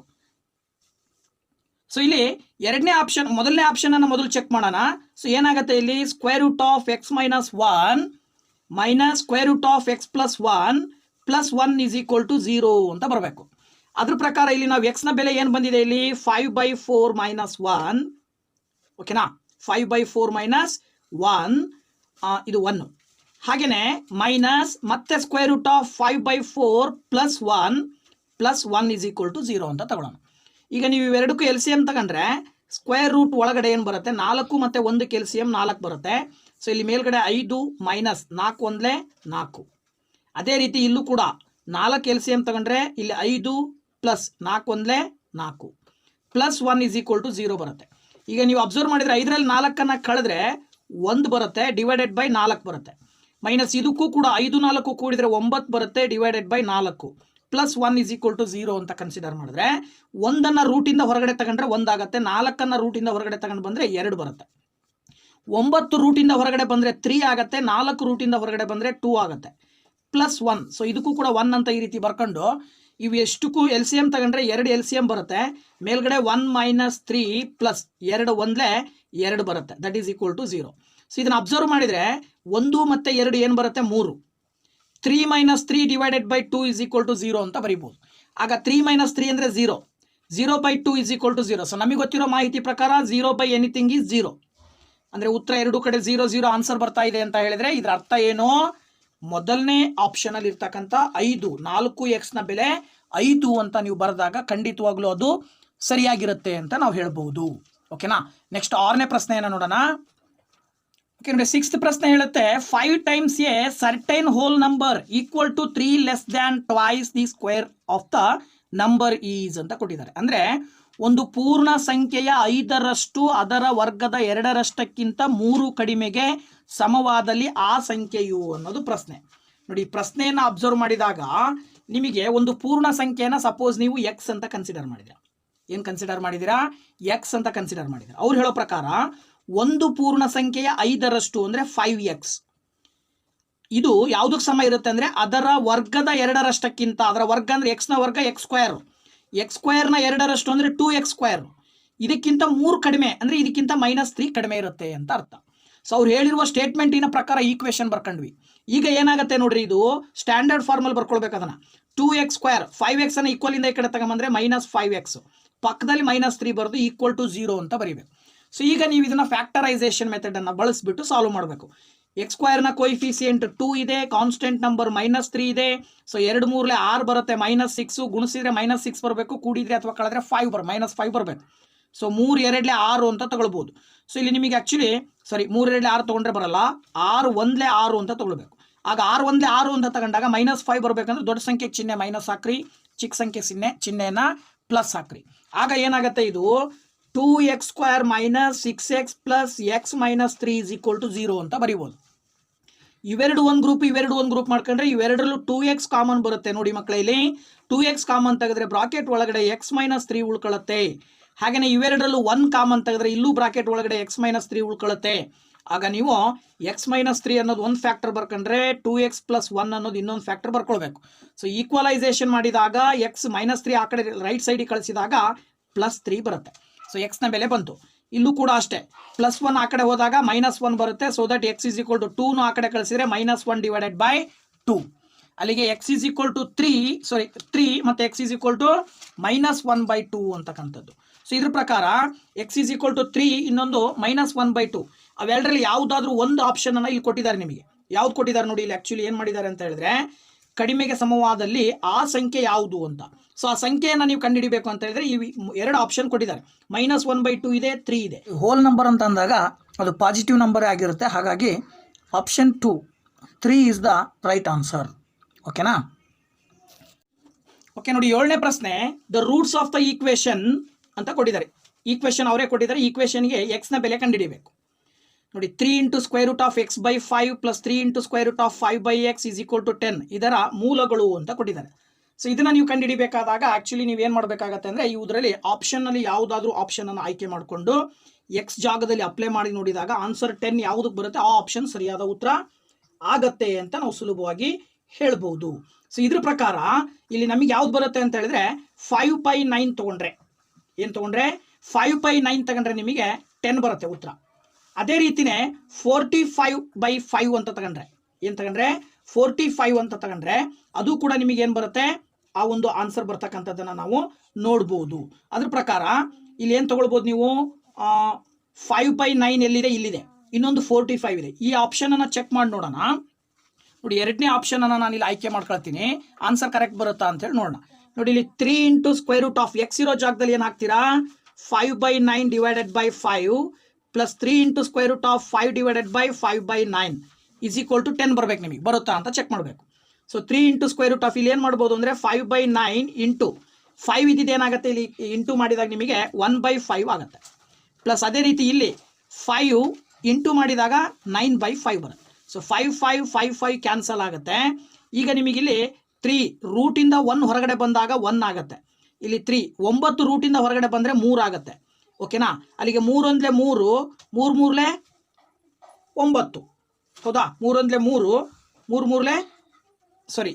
ಸೊ ಇಲ್ಲಿ 2ನೇ ಆಪ್ಷನ್, ಮೊದಲನೇ ಆಪ್ಷನನ್ನು ಮೊದಲು ಚೆಕ್ ಮಾಡೋಣ. ಸೊ ಏನಾಗುತ್ತೆ ಇಲ್ಲಿ √x - 1 - √x + 1 + 1 = 0 ಅಂತ ಬರಬೇಕು. ಅದ್ರ ಪ್ರಕಾರ ಇಲ್ಲಿ ನಾವು x ಬೆಲೆ ಏನು ಬಂದಿದೆ ಇಲ್ಲಿ 5/4 - 1. ಓಕೆನಾ? 5/4 - 1 ಇದು 1. ಹಾಗೆಯೇ ಮೈನಸ್ ಮತ್ತೆ √5/4 + 1 + 1 = 0 ಅಂತ ತಗೊಳ್ಳೋಣ. ಈಗ ನೀವು ಇವೆರಡಕ್ಕೂ LCM ತಗೊಂಡ್ರೆ ಸ್ಕ್ವೇರ್ ರೂಟ್ ಒಳಗಡೆ ಏನು ಬರುತ್ತೆ 4 ಮತ್ತು 1 LCM 4 ಬರುತ್ತೆ. ಸೊ ಇಲ್ಲಿ ಮೇಲ್ಗಡೆ 5 - 4 1 4. ಅದೇ ರೀತಿ ಇಲ್ಲೂ ಕೂಡ 4 LCM ತಗೊಂಡ್ರೆ ಇಲ್ಲಿ 5 + 4 1 4 + 1 = 0 ಬರುತ್ತೆ. ಈಗ ನೀವು ಅಬ್ಸರ್ವ್ ಮಾಡಿದರೆ 5ರಲ್ಲಿ 4ಅನ್ನು ಕಳೆದ್ರೆ 1 ಬರುತ್ತೆ /4 ಬರುತ್ತೆ. ಮೈನಸ್ ಇದಕ್ಕೂ ಕೂಡ 5 4 ಕೂಡಿದರೆ 9 ಬರುತ್ತೆ /4 + 1 = 0 ಅಂತ ಕನ್ಸಿಡರ್ ಮಾಡಿದ್ರೆ 1ಅನ್ನು ರೂಟಿಂದ ಹೊರಗಡೆ ತಗೊಂಡ್ರೆ 1 ಆಗುತ್ತೆ, 4ಅನ್ನು ರೂಟಿಂದ ಹೊರಗಡೆ ತಗೊಂಡು ಬಂದರೆ 2 ಬರುತ್ತೆ, 9 ರೂಟಿಂದ ಹೊರಗಡೆ ಬಂದರೆ 3 ಆಗುತ್ತೆ, 4 ರೂಟಿಂದ ಹೊರಗಡೆ ಬಂದರೆ 2 ಆಗುತ್ತೆ +1. ಸೊ ಇದಕ್ಕೂ ಕೂಡ 1 ಅಂತ ಈ ರೀತಿ ಬರ್ಕೊಂಡು ಇವು ಎಷ್ಟಕ್ಕೂ LCM ತಗೊಂಡ್ರೆ 2 LCM ಬರುತ್ತೆ. ಮೇಲ್ಗಡೆ 1 - 3 + 2 1 2 ಬರುತ್ತೆ, that is equal to 0. So ಇದನ್ನು ಅಬ್ಸರ್ವ್ ಮಾಡಿದರೆ 1 ಮತ್ತು 2 ಏನು ಬರುತ್ತೆ 3. 3 - 3 / 2 = 0 ಅಂತ ಬರೀಬೋದು. ಆಗ 3 - 3 ಅಂದರೆ 0, 0/2 = 0. ಸೊ ನಮಗೆ ಗೊತ್ತಿರೋ ಮಾಹಿತಿ ಪ್ರಕಾರ 0/anything is 0. ಅಂದರೆ ಉತ್ತರ ಎರಡೂ ಕಡೆ 0 0 ಆನ್ಸರ್ ಬರ್ತಾ ಇದೆ ಅಂತ ಹೇಳಿದ್ರೆ ಇದರ ಅರ್ಥ ಏನು, ಮೊದಲನೇ ಆಪ್ಷನಲ್ಲಿ ಇರ್ತಕ್ಕಂಥ 5 4x ಬೆಲೆ 5 ಅಂತ ನೀವು ಬರೆದಾಗ ಖಂಡಿತವಾಗ್ಲೂ ಅದು ಸರಿಯಾಗಿರುತ್ತೆ ಅಂತ ನಾವು ಹೇಳ್ಬೋದು. ಓಕೆನಾ? ನೆಕ್ಸ್ಟ್ 6ನೇ ಪ್ರಶ್ನೆಯನ್ನು ನೋಡೋಣ. ಓಕೆ ನೋಡಿ 6th ಪ್ರಶ್ನೆ ಹೇಳುತ್ತೆ 5 times a certain whole number equal to 3 less than twice the square of the number is ಅಂತ ಕೊಟ್ಟಿದ್ದಾರೆ. ಅಂದರೆ ಒಂದು ಪೂರ್ಣ ಸಂಖ್ಯೆಯ 5ರಷ್ಟು ಅದರ ವರ್ಗದ 2ರಷ್ಟಕ್ಕಿಂತ 3 ಕಡಿಮೆಗೆ ಸಮವಾದಲ್ಲಿ ಆ ಸಂಖ್ಯೆಯು ಅನ್ನೋದು ಪ್ರಶ್ನೆ. ನೋಡಿ ಪ್ರಶ್ನೆಯನ್ನು ಅಬ್ಸರ್ವ್ ಮಾಡಿದಾಗ ನಿಮಗೆ ಒಂದು ಪೂರ್ಣ ಸಂಖ್ಯೆಯನ್ನು ಸಪೋಸ್ ನೀವು ಎಕ್ಸ್ ಅಂತ ಕನ್ಸಿಡರ್ ಮಾಡಿದ್ದೀರಾ. ಏನು ಕನ್ಸಿಡರ್ ಮಾಡಿದ್ದೀರಾ? ಎಕ್ಸ್ ಅಂತ ಕನ್ಸಿಡರ್ ಮಾಡಿದ್ದೀರಾ. ಅವ್ರು ಹೇಳೋ ಪ್ರಕಾರ ಒಂದು ಪೂರ್ಣ ಸಂಖ್ಯೆಯ 5ರಷ್ಟು ಅಂದರೆ 5x ಇದು ಯಾವುದಕ್ಕೆ ಸಮ ಇರುತ್ತೆ ಅಂದರೆ ಅದರ ವರ್ಗದ 2ರಷ್ಟಕ್ಕಿಂತ, ಅದರ ವರ್ಗ ಅಂದರೆ ಎಕ್ಸ್ನ ವರ್ಗ x², x²ನ 2ರಷ್ಟು ಅಂದರೆ 2x², ಇದಕ್ಕಿಂತ 3 ಕಡಿಮೆ ಅಂದರೆ ಇದಕ್ಕಿಂತ -3 ಕಡಿಮೆ ಇರುತ್ತೆ ಅಂತ ಅರ್ಥ. ಸೊ ಅವ್ರು ಹೇಳಿರುವ ಸ್ಟೇಟ್ಮೆಂಟಿನ ಪ್ರಕಾರ ಈಕ್ವೇಷನ್ ಬರ್ಕೊಂಡ್ವಿ. ಈಗ ಏನಾಗುತ್ತೆ ನೋಡ್ರಿ, ಇದು ಸ್ಟ್ಯಾಂಡರ್ಡ್ ಫಾರ್ಮಲ್ ಬರ್ಕೊಳ್ಬೇಕು. ಅದನ್ನು 2x² 5x ಅನ್ನು ಈಕ್ವಲಿಂದ ಈ ಕಡೆ ತಗೊಂಬಂದ್ರೆ -5x, ಪಕ್ಕದಲ್ಲಿ -3 ಬರೆದು =0 ಅಂತ ಬರೀಬೇಕು. ಸೊ ಈಗ ನೀವು ಇದನ್ನು ಫ್ಯಾಕ್ಟರೈಸೇಷನ್ ಮೆಥಡನ್ನು ಬಳಸಿಬಿಟ್ಟು ಸಾಲ್ವ್ ಮಾಡಬೇಕು. x² ಕೋಯಿಫಿಸಿಯೆಂಟ್ 2 ಇದೆ, ಕಾನ್ಸ್ಟೆಂಟ್ ನಂಬರ್ -3 ಇದೆ. ಸೊ 2 3 6 ಬರುತ್ತೆ, -6 ಗುಣಿಸಿದ್ರೆ -6 ಬರಬೇಕು, ಕೂಡಿದ್ರೆ ಅಥವಾ ಕಳೆದ್ರೆ -5 ಬರಬೇಕು. ಸೊ 3 2 6 ಅಂತ ತಗೊಳ್ಬೋದು. ಸೊ ಇಲ್ಲಿ ನಿಮಗೆ ಆ್ಯಕ್ಚುಲಿ 3 2 6 ತೊಗೊಂಡ್ರೆ ಬರಲ್ಲ, 6 1 6 ಅಂತ ತೊಗೊಳ್ಬೇಕು. ಆಗ 6 1 6 ಅಂತ ತಗೊಂಡಾಗ -5 ಬರಬೇಕಂದ್ರೆ ದೊಡ್ಡ ಸಂಖ್ಯೆ ಚಿಹ್ನೆ ಮೈನಸ್ ಹಾಕ್ರಿ, ಚಿಕ್ಕ ಸಂಖ್ಯೆ ಚಿಹ್ನೆಯನ್ನು ಪ್ಲಸ್ ಹಾಕ್ರಿ. ಆಗ ಏನಾಗುತ್ತೆ, ಇದು 2x² - 6x + x - 3 = 0 ಅಂತ ಬರೀಬೋದು. ಇವೆರಡು ಒಂದು ಗ್ರೂಪ್ ಇವೆರಡು ಒಂದು ಗ್ರೂಪ್ ಮಾಡ್ಕೊಂಡ್ರೆ ಇವೆರಡರಲ್ಲೂ 2x ಕಾಮನ್ ಬರುತ್ತೆ. ನೋಡಿ ಮಕ್ಕಳೇ, ಇಲ್ಲಿ 2x ಕಾಮನ್ ತೆಗೆದ್ರೆ ಬ್ರಾಕೆಟ್ ಒಳಗಡೆ x - 3 ಉಳ್ಕೊಳ್ಳುತ್ತೆ. ಹಾಗೆಯೇ ಇವೆರಡರಲ್ಲೂ 1 ಕಾಮನ್ ತೆಗೆದ್ರೆ ಇಲ್ಲೂ ಬ್ರಾಕೆಟ್ ಒಳಗಡೆ x - 3 ಉಳ್ಕೊಳ್ಳುತ್ತೆ. ಆಗ ನೀವು x-3 ಅನ್ನೋದು ಒಂದು ಫ್ಯಾಕ್ಟರ್ ಬರ್ಕೊಂಡ್ರೆ 2x+1 ಅನ್ನೋದು ಇನ್ನೊಂದು ಫ್ಯಾಕ್ಟರ್ ಬರ್ಕೊಳ್ಬೇಕು. ಸೊ ಈಕ್ವಲೈಸೇಷನ್ ಮಾಡಿದಾಗ x-3 ಆ ಕಡೆ ರೈಟ್ ಸೈಡಿಗೆ ಕಳಿಸಿದಾಗ +3 ಬರುತ್ತೆ. ಸೊ ಎಕ್ಸ್ನ ಬೆಲೆ ಬಂತು. ಇಲ್ಲೂ ಕೂಡ ಅಷ್ಟೇ, +1 ಆ ಕಡೆ ಹೋದಾಗ -1 ಬರುತ್ತೆ. ಸೊ ದಟ್ x = 2 ಆ ಕಡೆ ಕಳಿಸಿದ್ರೆ -1/2. ಅಲ್ಲಿಗೆ x = 3 ಮತ್ತು x = -1/2 ಅಂತಕ್ಕಂಥದ್ದು. ಸೊ ಇದ್ರ ಪ್ರಕಾರ x = 3 ಇನ್ನೊಂದು -1/2 ಅವೆರಡರಲ್ಲಿ ಯಾವುದಾದ್ರೂ ಒಂದು ಆಪ್ಷನ್ ಅನ್ನ ಇಲ್ಲಿ ಕೊಟ್ಟಿದ್ದಾರೆ. ನಿಮಗೆ ಯಾವ್ದು ಕೊಟ್ಟಿದ್ದಾರೆ ನೋಡಿ. ಇಲ್ಲಿ ಆಕ್ಚುಲಿ ಏನು ಮಾಡಿದ್ದಾರೆ ಅಂತ ಹೇಳಿದ್ರೆ ಕಡಿಮೆಗೆ ಸಮವಾದಲ್ಲಿ ಆ ಸಂಖ್ಯೆ ಯಾವುದು ಅಂತ. ಸೊ ಆ ಸಂಖ್ಯೆಯನ್ನು ನೀವು ಕಂಡುಹಿಡಿಬೇಕು ಅಂತ ಹೇಳಿದ್ರೆ ಈ ಎರಡು ಆಪ್ಷನ್ ಕೊಟ್ಟಿದ್ದಾರೆ. -1/2 ಇದೆ, 3 ಇದೆ. ಹೋಲ್ ನಂಬರ್ ಅಂತ ಅಂದಾಗ ಅದು ಪಾಸಿಟಿವ್ ನಂಬರ್ ಆಗಿರುತ್ತೆ. ಹಾಗಾಗಿ option 2 3 is the right answer. ಓಕೆನಾ? ಓಕೆ ನೋಡಿ, 7ನೇ ಪ್ರಶ್ನೆ the roots of the equation ಅಂತ ಕೊಟ್ಟಿದ್ದಾರೆ. ಈಕ್ವೇಶನ್ ಅವರೇ ಕೊಟ್ಟಿದ್ದಾರೆ. ಈಕ್ವೇಶನ್ಗೆ ಎಕ್ಸ್ನ ಬೆಲೆ ಕಂಡುಹಿಡಿಯಬೇಕು ನೋಡಿ. 3 × x/5 + 3 × 5/x = 10 ಇದರ ಮೂಲಗಳು ಅಂತ ಕೊಟ್ಟಿದ್ದಾರೆ. ಸೊ ಇದನ್ನ ನೀವು ಕಂಡುಹಿಡಿಬೇಕಾದಾಗ ಆಕ್ಚುಲಿ ನೀವು ಏನು ಮಾಡಬೇಕಾಗತ್ತೆ ಅಂದರೆ ಇದರಲ್ಲಿ ಆಪ್ಷನ್ನಲ್ಲಿ ಯಾವುದಾದ್ರೂ ಆಪ್ಷನ್ ಅನ್ನು ಆಯ್ಕೆ ಮಾಡಿಕೊಂಡು ಎಕ್ಸ್ ಜಾಗದಲ್ಲಿ ಅಪ್ಲೈ ಮಾಡಿ ನೋಡಿದಾಗ ಆನ್ಸರ್ 10 ಯಾವುದಕ್ಕೆ ಬರುತ್ತೆ ಆ ಆಪ್ಷನ್ ಸರಿಯಾದ ಉತ್ತರ ಆಗತ್ತೆ ಅಂತ ನಾವು ಸುಲಭವಾಗಿ ಹೇಳ್ಬೋದು. ಸೊ ಇದ್ರ ಪ್ರಕಾರ ಇಲ್ಲಿ ನಮಗೆ ಯಾವ್ದು ಬರುತ್ತೆ ಅಂತ ಹೇಳಿದ್ರೆ 5/9 ತಗೊಂಡ್ರೆ ಏನು ತಗೊಂಡ್ರೆ 5/9 ತಗೊಂಡ್ರೆ ನಿಮಗೆ 10 ಬರುತ್ತೆ ಉತ್ತರ. ಅದೇ ರೀತಿನೇ 45/5 ಅಂತ ತಗೊಂಡ್ರೆ ಏನು ತಗೊಂಡ್ರೆ 45 ಅಂತ ತಗೊಂಡ್ರೆ ಅದು ಕೂಡ ನಿಮಗೆ ಏನು ಬರುತ್ತೆ ಆ ಒಂದು ಆನ್ಸರ್ ಬರ್ತಕ್ಕಂಥದ್ದನ್ನು ನಾವು ನೋಡ್ಬೋದು. ಅದ್ರ ಪ್ರಕಾರ ಇಲ್ಲಿ ಏನು ತಗೊಳ್ಬೋದು ನೀವು 5/9 ಎಲ್ಲಿದೆ ಇಲ್ಲಿದೆ, ಇನ್ನೊಂದು 45 ಇದೆ. ಈ ಆಪ್ಷನನ್ನು ಚೆಕ್ ಮಾಡಿ ನೋಡೋಣ. ನೋಡಿ, ಎರಡನೇ ಆಪ್ಷನನ್ನು ನಾನು ಇಲ್ಲಿ ಆಯ್ಕೆ ಮಾಡ್ಕೊಳ್ತೀನಿ. ಆನ್ಸರ್ ಕರೆಕ್ಟ್ ಬರುತ್ತಾ ಅಂತೇಳಿ ನೋಡೋಣ. ನೋಡಿ, ಇಲ್ಲಿ 3 × x ಇರೋ ಜಾಗದಲ್ಲಿ ಏನು ಹಾಕ್ತೀರಾ 5/9 / 5 + 3 × 5 / 5/9 = 10 ಬರಬೇಕು. ನಿಮಗೆ ಬರುತ್ತಾ ಅಂತ ಚೆಕ್ ಮಾಡಬೇಕು. ಸೊ 3 × ಇಲ್ಲಿ ಏನು ಮಾಡ್ಬೋದು ಅಂದರೆ 5/9 × 5 ಇದ್ದಿದ್ದು ಏನಾಗುತ್ತೆ ಇಲ್ಲಿ ಇಂಟು ಮಾಡಿದಾಗ ನಿಮಗೆ 1/5 ಆಗುತ್ತೆ. ಪ್ಲಸ್ ಅದೇ ರೀತಿ ಇಲ್ಲಿ 5 ಇಂಟು ಮಾಡಿದಾಗ 9/5 ಬರುತ್ತೆ. ಸೊ 5 ಕ್ಯಾನ್ಸಲ್ ಆಗುತ್ತೆ. ಈಗ ನಿಮಗಿಲ್ಲಿ 3 ರೂಟಿಂದ 1 ಹೊರಗಡೆ ಬಂದಾಗ 1 ಆಗುತ್ತೆ. ಇಲ್ಲಿ 3 9 ರೂಟಿಂದ ಹೊರಗಡೆ ಬಂದರೆ 3 ಆಗುತ್ತೆ. ಓಕೆನಾ? ಅಲ್ಲಿಗೆ 3 × 3 3 × 9 ಹೌದಾ? 3 × 3 3 ಸಾರಿ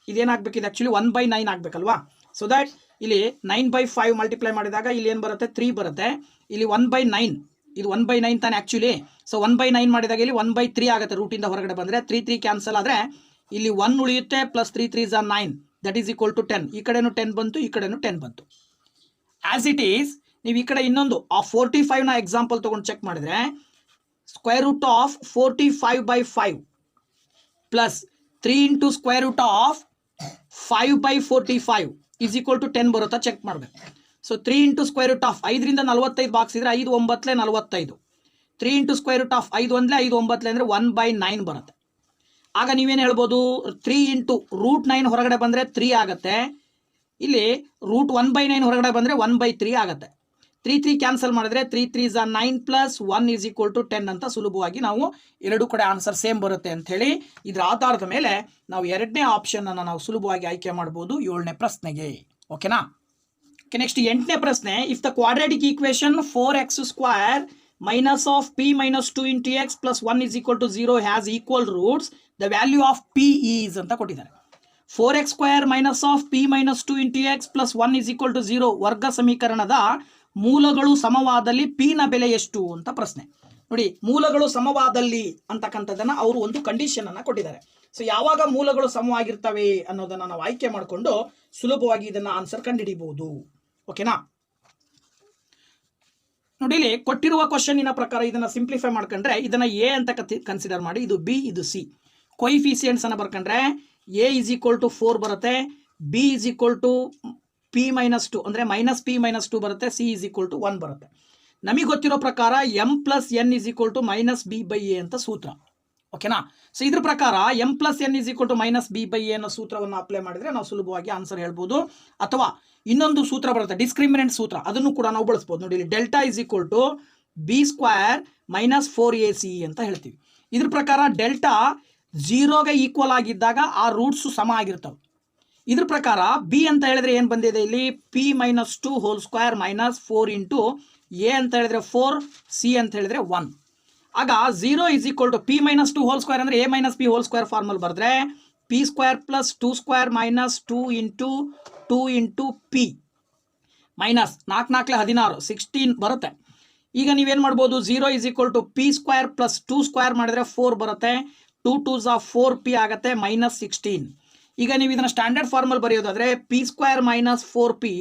ಇದೇನಾಗಬೇಕಿದೆ ಆ್ಯಕ್ಚುಲಿ 1/9 ಆಗಬೇಕಲ್ವಾ? ಸೊ ದ್ಯಾಟ್ ಇಲ್ಲಿ 9/5 ಮಲ್ಟಿಪ್ಲೈ ಮಾಡಿದಾಗ ಇಲ್ಲಿ ಏನು ಬರುತ್ತೆ 3 ಬರುತ್ತೆ. ಇಲ್ಲಿ 1/9 ಇದು 1/9 ತಾನೆ ಆ್ಯಕ್ಚುಲಿ. ಸೊ 1/9 ಮಾಡಿದಾಗ ಇಲ್ಲಿ 1/3 ಆಗುತ್ತೆ. ರೂಟಿಂದ ಹೊರಗಡೆ ಬಂದರೆ 3 ಕ್ಯಾನ್ಸಲ್ ಆದರೆ ಇಲ್ಲಿ 1 ಉಳಿಯುತ್ತೆ. Plus 3 3 = 9 that is = 10. ಈ ಕಡೆನೂ 10 ಬಂತು, ಈ ಕಡೆನೂ 10 ಬಂತು. ಆ್ಯಸ್ ಇಟ್ ಈಸ್ ನೀವು ಈ ಕಡೆ ಇನ್ನೊಂದು ಆ 45ನ ಎಕ್ಸಾಂಪಲ್ ತೊಗೊಂಡು ಚೆಕ್ ಮಾಡಿದ್ರೆ √45/5 ಪ್ಲಸ್ 3 × √5/45 = 10 ಬರುತ್ತಾ ಚೆಕ್ ಮಾಡಬೇಕು. ಸೊ 3 × √5 45 ಬಾಕ್ಸಿದ್ರೆ 5 9 45. 3 × √5 1 5 9 ಅಂದರೆ 1/9 ಬರುತ್ತೆ. ಆಗ ನೀವೇನು ಹೇಳ್ಬೋದು 3 × √9 ಹೊರಗಡೆ ಬಂದರೆ 3 ಆಗುತ್ತೆ. ಇಲ್ಲಿ √1/9 ಹೊರಗಡೆ ಬಂದರೆ 1/3 ಆಗುತ್ತೆ. 3 ಕ್ಯಾನ್ಸಲ್ ಮಾಡಿದ್ರೆ 3 3 = 9 + 1 = 10 ಅಂತ ಸುಲಭವಾಗಿ ನಾವು ಎರಡು ಕಡೆ ಆನ್ಸರ್ ಸೇಮ್ ಬರುತ್ತೆ ಅಂತ ಹೇಳಿ ಇದರ ಆಧಾರದ ಮೇಲೆ ನಾವು ಎರಡನೇ ಆಪ್ಷನ್ ಅನ್ನು ನಾವು ಸುಲಭವಾಗಿ ಆಯ್ಕೆ ಮಾಡಬಹುದು 7ನೇ ಪ್ರಶ್ನೆಗೆ. ಓಕೆನಾ? ಓಕೆ, ನೆಕ್ಸ್ಟ್ 8ನೇ ಪ್ರಶ್ನೆ. If the quadratic equation 4x² minus of p minus 2 into x plus 1 is equal to 0 has equal roots, the value of p is ಅಂತ ಕೊಟ್ಟಿದ್ದಾರೆ. 4x² minus of p minus 2 into x plus 1 is equal to 0 ವರ್ಗ ಸಮೀಕರಣದ ಮೂಲಗಳು ಸಮವಾದಲ್ಲಿ p ನ ಬೆಲೆ ಎಷ್ಟು ಅಂತ ಪ್ರಶ್ನೆ. ನೋಡಿ, ಮೂಲಗಳು ಸಮವಾದಲ್ಲಿ ಅಂತಕ್ಕಂಥದ್ದನ್ನ ಅವರು ಒಂದು ಕಂಡೀಷನ್ ಅನ್ನ ಕೊಟ್ಟಿದ್ದಾರೆ. ಸೊ ಯಾವಾಗ ಮೂಲಗಳು ಸಮವಾಗಿರ್ತವೆ ಅನ್ನೋದನ್ನ ನಾವು ಆಯ್ಕೆ ಮಾಡಿಕೊಂಡು ಸುಲಭವಾಗಿ ಇದನ್ನ ಆನ್ಸರ್ ಕಂಡುಹಿಡಿಯಬಹುದು. ಓಕೆನಾ? ನೋಡಿ, ಇಲ್ಲಿ ಕೊಟ್ಟಿರುವ ಕ್ವಶನ್ನಿನ ಪ್ರಕಾರ ಇದನ್ನ ಸಿಂಪ್ಲಿಫೈ ಮಾಡ್ಕೊಂಡ್ರೆ ಇದನ್ನ ಎ ಅಂತ ಕನ್ಸಿಡರ್ ಮಾಡಿ, ಇದು ಬಿ, ಇದು ಸಿ. ಕೊಯಿಫಿಸಿಯೆಂಟ್ಸ್ ಅನ್ನ ಬರ್ಕೊಂಡ್ರೆ ಎ = 4 ಬರುತ್ತೆ, ಬಿ = p-2 ಅಂದರೆ -p-2 ಬರುತ್ತೆ, ಸಿ = 1 ಬರುತ್ತೆ. ನಮಗೆ ಗೊತ್ತಿರೋ ಪ್ರಕಾರ m + n = -b/a ಅಂತ ಸೂತ್ರ. ಓಕೆನಾ? ಸೊ ಇದ್ರ ಪ್ರಕಾರ m + n = -b/a ಅನ್ನೋ ಸೂತ್ರವನ್ನು ಅಪ್ಲೈ ಮಾಡಿದ್ರೆ ನಾವು ಸುಲಭವಾಗಿ ಆನ್ಸರ್ ಹೇಳ್ಬೋದು. ಅಥವಾ ಇನ್ನೊಂದು ಸೂತ್ರ ಬರುತ್ತೆ, ಡಿಸ್ಕ್ರಿಮಿನೆಂಟ್ ಸೂತ್ರ, ಅದನ್ನು ಕೂಡ ನಾವು ಬಳಸ್ಬೋದು. ನೋಡಿ, ಇಲ್ಲಿ ಡೆಲ್ಟಾ = b² - 4ac ಅಂತ ಹೇಳ್ತೀವಿ. ಇದ್ರ ಪ್ರಕಾರ ಡೆಲ್ಟಾ 0ಗೆ ಈಕ್ವಲ್ ಆಗಿದ್ದಾಗ ಆ ರೂಟ್ಸು ಸಮ ಆಗಿರ್ತವೆ. ಇದ್ರ ಪ್ರಕಾರ ಬಿ ಅಂತ ಹೇಳಿದ್ರೆ ಏನು ಬಂದಿದೆ ಇಲ್ಲಿ p-2² - 4 ಇಂಟು ಎ ಅಂತ ಹೇಳಿದ್ರೆ 4, ಸಿ ಅಂತ ಹೇಳಿದ್ರೆ 1. ಆಗ 0 is equal to p minus 2 whole square ಅಂದರೆ a minus b whole square formula ಬರೆದ್ರೆ p square plus 2 square minus 2 into p minus 4 4 16 16 ಬರುತ್ತೆ. ಈಗ ನೀವೇನು ಮಾಡ್ಬೋದು, 0 is equal to p square plus 2 square ಮಾಡಿದ್ರೆ 4 ಬರುತ್ತೆ, 2 2s 4 ಪಿ ಆಗುತ್ತೆ ಮೈನಸ್ 16. ಈಗ ನೀವು ಇದನ್ನು ಸ್ಟ್ಯಾಂಡರ್ಡ್ ಫಾರ್ಮಲ್ ಬರೆಯೋದಾದರೆ ಪಿ ಸ್ಕ್ವೇರ್ ಮೈನಸ್ 4 ಪಿ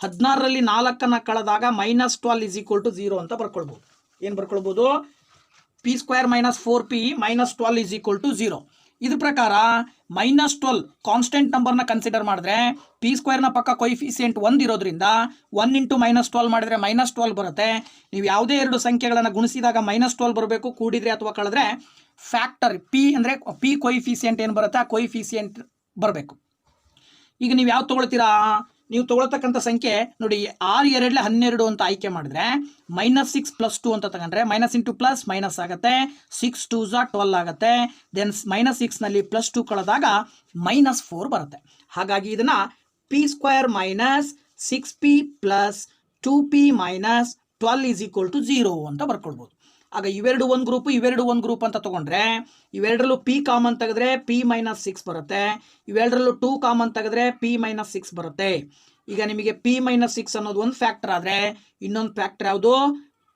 16ರಲ್ಲಿ 4 ಕಳೆದಾಗ ಮೈನಸ್ 12 ಇಸ್ ಈಕ್ವಲ್ ಟು 0 ಅಂತ ಬರ್ಕೊಳ್ಬೋದು. ಏನು ಬರ್ಕೊಳ್ಬೋದು, p square minus 4 p minus 12 is equal to 0. ಇದ್ರ ಪ್ರಕಾರ ಮೈನಸ್ 12 ಕಾನ್ಸ್ಟೆಂಟ್ ನಂಬರ್ನ ಕನ್ಸಿಡರ್ ಮಾಡಿದ್ರೆ ಪಿ ಸ್ಕ್ವೇರ್ನ ಪಕ್ಕ ಕೊಯಿಫಿಸಿಯೆಂಟ್ 1 ಇರೋದ್ರಿಂದ 1 ಇಂಟು ಮೈನಸ್ 12 ಮಾಡಿದ್ರೆ ಮೈನಸ್ 12 ಬರುತ್ತೆ. ನೀವು ಯಾವುದೇ ಎರಡು ಸಂಖ್ಯೆಗಳನ್ನು ಗುಣಿಸಿದಾಗ ಮೈನಸ್ 12 ಬರಬೇಕು, ಕೂಡಿದ್ರೆ ಅಥವಾ ಕಳೆದ್ರೆ ಫ್ಯಾಕ್ಟರ್ ಪಿ ಅಂದರೆ ಪಿ ಕೊಯಿಫಿಸಿಯೆಂಟ್ ಏನು ಬರುತ್ತೆ ಆ ಕೊಯಿಫಿಸಿಯೆಂಟ್ ಬರಬೇಕು. ಈಗ ನೀವು ಯಾವ್ದು ತೊಗೊಳ್ತೀರಾ, ನೀವು ತೊಗೊಳ್ತಕ್ಕಂಥ ಸಂಖ್ಯೆ ನೋಡಿ 6 2 12 ಅಂತ ಆಯ್ಕೆ ಮಾಡಿದ್ರೆ ಮೈನಸ್ 6 ಪ್ಲಸ್ 2 ಅಂತ ತಗೊಂಡ್ರೆ ಮೈನಸ್ ಇಂಟು ಪ್ಲಸ್ ಮೈನಸ್ ಆಗುತ್ತೆ, 6 2s 12 ಆಗುತ್ತೆ. ದೆನ್ ಮೈನಸ್ 6ನಲ್ಲಿ ಪ್ಲಸ್ 2 ಕಳೆದಾಗ ಮೈನಸ್ 4 ಬರುತ್ತೆ. ಹಾಗಾಗಿ ಇದನ್ನು p square minus 6p plus 2p minus 12 is equal to 0 ಅಂತ ಬರ್ಕೊಳ್ಬೋದು. ಆಗ ಇವೆರಡು ಒಂದು ಗ್ರೂಪು ಇವೆರಡು ಒಂದು ಗ್ರೂಪ್ ಅಂತ ತೊಗೊಂಡ್ರೆ ಇವೆರಡರಲ್ಲೂ ಪಿ ಕಾಮನ್ ತೆಗೆದ್ರೆ ಪಿ ಮೈನಸ್ 6 ಬರುತ್ತೆ, ಇವೆರಡರಲ್ಲೂ 2 ಕಾಮನ್ ತೆಗೆದ್ರೆ ಪಿ ಮೈನಸ್ 6 ಬರುತ್ತೆ. ಈಗ ನಿಮಗೆ ಪಿ ಮೈನಸ್ 6 ಅನ್ನೋದು ಒಂದು ಫ್ಯಾಕ್ಟರ್ ಆದರೆ ಇನ್ನೊಂದು ಫ್ಯಾಕ್ಟರ್ ಯಾವುದು,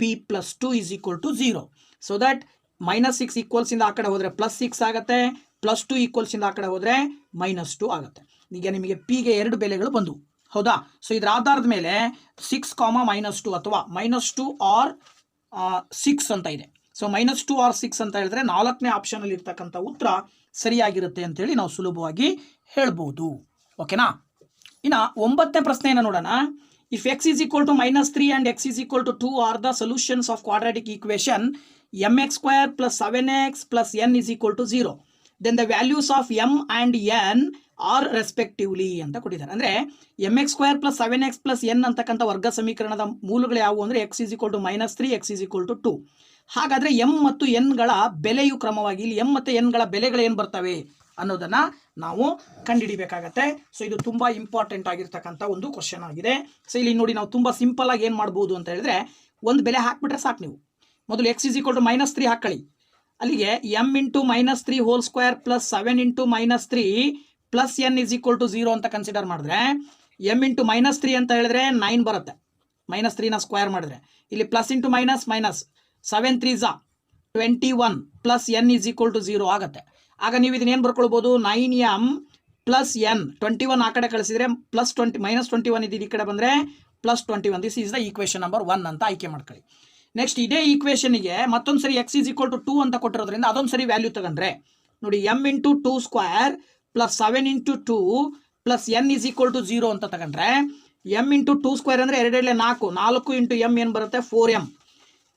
p plus 2 is equal to 0. So that minus 6 ಈಕ್ವಲ್ಸಿಂದ ಆ ಕಡೆ ಹೋದರೆ ಪ್ಲಸ್ 6 ಆಗುತ್ತೆ, ಪ್ಲಸ್ 2 ಈಕ್ವಲ್ಸಿಂದ ಆ ಕಡೆ ಹೋದರೆ ಮೈನಸ್ 2 ಆಗುತ್ತೆ. ಈಗ ನಿಮಗೆ ಪಿಗೆ 2 ಬೆಲೆಗಳು ಬಂದವು, ಹೌದಾ. ಸೊ ಇದರ ಆಧಾರದ ಮೇಲೆ 6 ಮೈನಸ್ 2 ಅಥವಾ ಮೈನಸ್ 2 ಆರ್ 6 ಅಂತ ಇದೆ. ಸೊ ಮೈನಸ್ 2 ಆರ್ 6 ಅಂತ ಹೇಳಿದ್ರೆ 4ನೇ ಆಪ್ಷನಲ್ಲಿ ಇರ್ತಕ್ಕಂಥ ಉತ್ತರ ಸರಿಯಾಗಿರುತ್ತೆ ಅಂತೇಳಿ ನಾವು ಸುಲಭವಾಗಿ ಹೇಳ್ಬೋದು. ಓಕೆನಾ. ಇನ್ನು 9ನೇ ಪ್ರಶ್ನೆಯನ್ನು ನೋಡೋಣ. If x is equal to minus 3 and x is equal to 2 are the solutions of quadratic equation mx square plus 7x plus n is equal to 0 then the values of m and n are respectively ಅಂತ ಕೊಟ್ಟಿದ್ದಾರೆ. ಅಂದರೆ mx square plus 7x plus n ಅಂತಕ್ಕಂಥ ವರ್ಗ ಸಮೀಕರಣದ ಮೂಲಗಳು ಯಾವುವು ಅಂದರೆ x is equal to minus 3, x is equal to 2. ಹಾಗಾದರೆ m ಮತ್ತು n ಬೆಲೆಯು ಕ್ರಮವಾಗಿ ಇಲ್ಲಿ m ಮತ್ತು n ಬೆಲೆಗಳು ಏನು ಬರ್ತವೆ ಅನ್ನೋದನ್ನು ನಾವು ಕಂಡುಹಿಡಿಬೇಕಾಗತ್ತೆ. ಸೊ ಇದು ತುಂಬ ಇಂಪಾರ್ಟೆಂಟ್ ಆಗಿರ್ತಕ್ಕಂಥ ಒಂದು ಕ್ವಶನ್ ಆಗಿದೆ. ಸೊ ಇಲ್ಲಿ ನೋಡಿ ನಾವು ತುಂಬ ಸಿಂಪಲ್ ಆಗಿ ಏನು ಮಾಡ್ಬೋದು ಅಂತ ಹೇಳಿದ್ರೆ ಒಂದು ಬೆಲೆ ಹಾಕ್ಬಿಟ್ರೆ ಸಾಕು. ನೀವು ಮೊದಲು x is equal to minus 3 ಹಾಕೊಳ್ಳಿ, ಅಲ್ಲಿಗೆ m into minus 3 whole square plus 7 into minus 3 plus n is equal to 0 ಅಂತ ಕನ್ಸಿಡರ್ ಮಾಡಿದ್ರೆ m ಇಂಟು ಮೈನಸ್ 3 ಅಂತ ಹೇಳಿದ್ರೆ 9 ಬರುತ್ತೆ, ಮೈನಸ್ 3ನ ಸ್ಕ್ವೇರ್ ಮಾಡಿದ್ರೆ. ಇಲ್ಲಿ plus into minus minus 7 3s 21 plus n is equal to 0 ಆಗುತ್ತೆ. ಆಗ ನೀವು ಇದನ್ನ ಏನು ಬರ್ಕೊಳ್ಬೋದು, 9m ಪ್ಲಸ್ n 21 ಆ ಕಡೆ ಕಳಿಸಿದ್ರೆ ಪ್ಲಸ್ 20 ಮೈನಸ್ 21 ಇದ್ದಿದ್ದು ಈ ಕಡೆ ಬಂದರೆ plus 21. This is the equation number 1 ಅಂತ ಆಯ್ಕೆ ಮಾಡ್ಕೊಳ್ಳಿ. ನೆಕ್ಸ್ಟ್ ಇದೇ ಈಕ್ವೇಷನ್ಗೆ ಮತ್ತೊಂದು ಸರಿ ಎಕ್ಸ್ ಈಸ್ ಈಕ್ವಲ್ ಟು 2 ಅಂತ ಕೊಟ್ಟಿರೋದ್ರಿಂದ ಅದೊಂದು ಸರಿ ವ್ಯಾಲ್ಯೂ ತಗೊಂಡ್ರೆ ನೋಡಿ m into 2 square plus 7 into 2 plus n is equal to 0 ಅಂತ ತಗೊಂಡ್ರೆ m ಇಂಟು 2 ಸ್ಕ್ವೇರ್ ಅಂದರೆ 2 4 4 ಇಂಟು m ಏನು ಬರುತ್ತೆ 4m.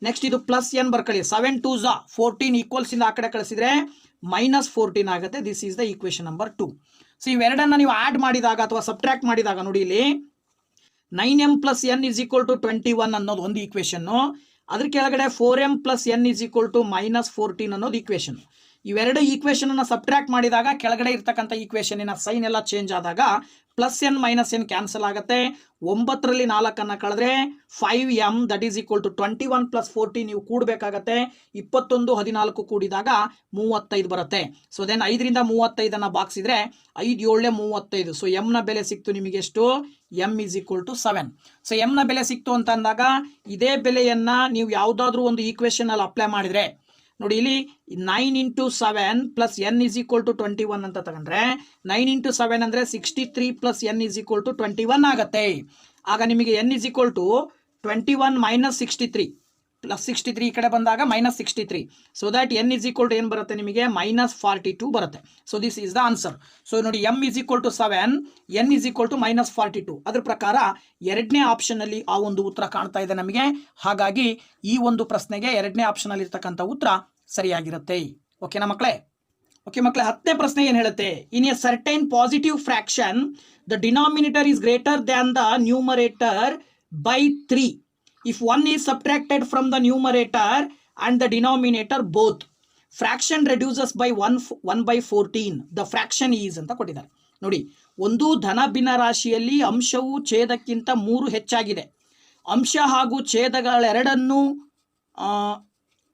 ನೆಕ್ಸ್ಟ್ ಇದು ಪ್ಲಸ್ n ಬರ್ಕೊಳ್ಳಿ, 7 2s 14 ಈಕ್ವಲ್ಸಿಂದ ಆ ಕಡೆ ಕಳಿಸಿದ್ರೆ ಮೈನಸ್ 14 ಆಗುತ್ತೆ. This is the equation number 2. So ಇವೆರಡನ್ನು ನೀವು ಆ್ಯಡ್ ಮಾಡಿದಾಗ ಅಥವಾ ಸಬ್ಟ್ರಾಕ್ಟ್ ಮಾಡಿದಾಗ ನೋಡಿ ಇಲ್ಲಿ 9m plus n is equal to 21 ಅನ್ನೋದು ಒಂದು ಈಕ್ವೇಷನ್ನು, ಅದ್ರ ಕೆಳಗಡೆ 4m plus n is equal to minus 14 ಅನ್ನೋದು ಈಕ್ವೇಷನ್. ಇವೆರಡು ಈಕ್ವೇಷನನ್ನು ಸಬ್ಟ್ರಾಕ್ಟ್ ಮಾಡಿದಾಗ ಕೆಳಗಡೆ ಇರ್ತಕ್ಕಂಥ ಈಕ್ವೇಷನಿನ ಸೈನ್ ಎಲ್ಲ ಚೇಂಜ್ ಆದಾಗ plus n minus n cancel ಆಗುತ್ತೆ. 9ರಲ್ಲಿ 4 ಕಳೆದ್ರೆ 5m that is equal to 21 plus 14 ನೀವು ಕೂಡಬೇಕಾಗತ್ತೆ. 21 14 ಕೂಡಿದಾಗ 35 ಬರುತ್ತೆ. ಸೊ ದೆನ್ 5ರಿಂದ 35 ಬಾಗಿಸಿದ್ರೆ 5 7 35. ಸೊ m ನ ಬೆಲೆ ಸಿಕ್ತು ನಿಮಗೆ ಎಷ್ಟು, m is equal to 7. So m ನ ಬೆಲೆ ಸಿಕ್ತು ಅಂತ ಅಂದಾಗ ಇದೇ ಬೆಲೆಯನ್ನು ನೀವು ಯಾವುದಾದ್ರೂ ಒಂದು ಈಕ್ವೇಷನಲ್ಲಿ ಅಪ್ಲೈ ಮಾಡಿದರೆ ನೋಡಿ ಇಲ್ಲಿ 9 into 7 plus n is equal to 21 ಅಂತ ತಗೊಂಡ್ರೆ 9 ಇಂಟು 7 ಅಂದರೆ 63 plus n is equal to 21 ಆಗುತ್ತೆ. ಆಗ ನಿಮಗೆ n is equal to 21 minus 63 plus 63 ಈ ಕಡೆ ಬಂದಾಗ minus 63. So that n is equal to ಏನು ಬರುತ್ತೆ ನಿಮಗೆ ಮೈನಸ್ 42 ಬರುತ್ತೆ. So this is the answer. So ನೋಡಿ m is equal to 7, n is equal to minus 42. ಅದ್ರ ಪ್ರಕಾರ 2ನೇ ಆಪ್ಷನಲ್ಲಿ ಆ ಒಂದು ಉತ್ತರ ಕಾಣ್ತಾ ಇದೆ ನಮಗೆ. ಹಾಗಾಗಿ ಈ ಒಂದು ಪ್ರಶ್ನೆಗೆ 2ನೇ ಆಪ್ಷನಲ್ಲಿ ಇರ್ತಕ್ಕಂಥ ಉತ್ತರ ಸರಿಯಾಗಿರುತ್ತೆ. ಓಕೆನಾ ಮಕ್ಕಳೇ. ಓಕೆ ಮಕ್ಕಳೇ, 10ನೇ ಪ್ರಶ್ನೆ ಏನು ಹೇಳುತ್ತೆ, in a certain positive fraction the denominator is greater than the numerator by 3 if 1 is subtracted from the numerator and the denominator both. Fraction reduces by 1 by 14. The fraction is ಅಂತ ಕೊಟ್ಟಿದ್ದಾರೆ. ನೋಡಿ, ಒಂದು ಧನ ಭಿನ್ನ ರಾಶಿಯಲ್ಲಿ ಅಂಶವು ಛೇದಕ್ಕಿಂತ 3 ಹೆಚ್ಚಾಗಿದೆ. ಅಂಶ ಹಾಗೂ ಛೇದಗಳೆರಡನ್ನೂ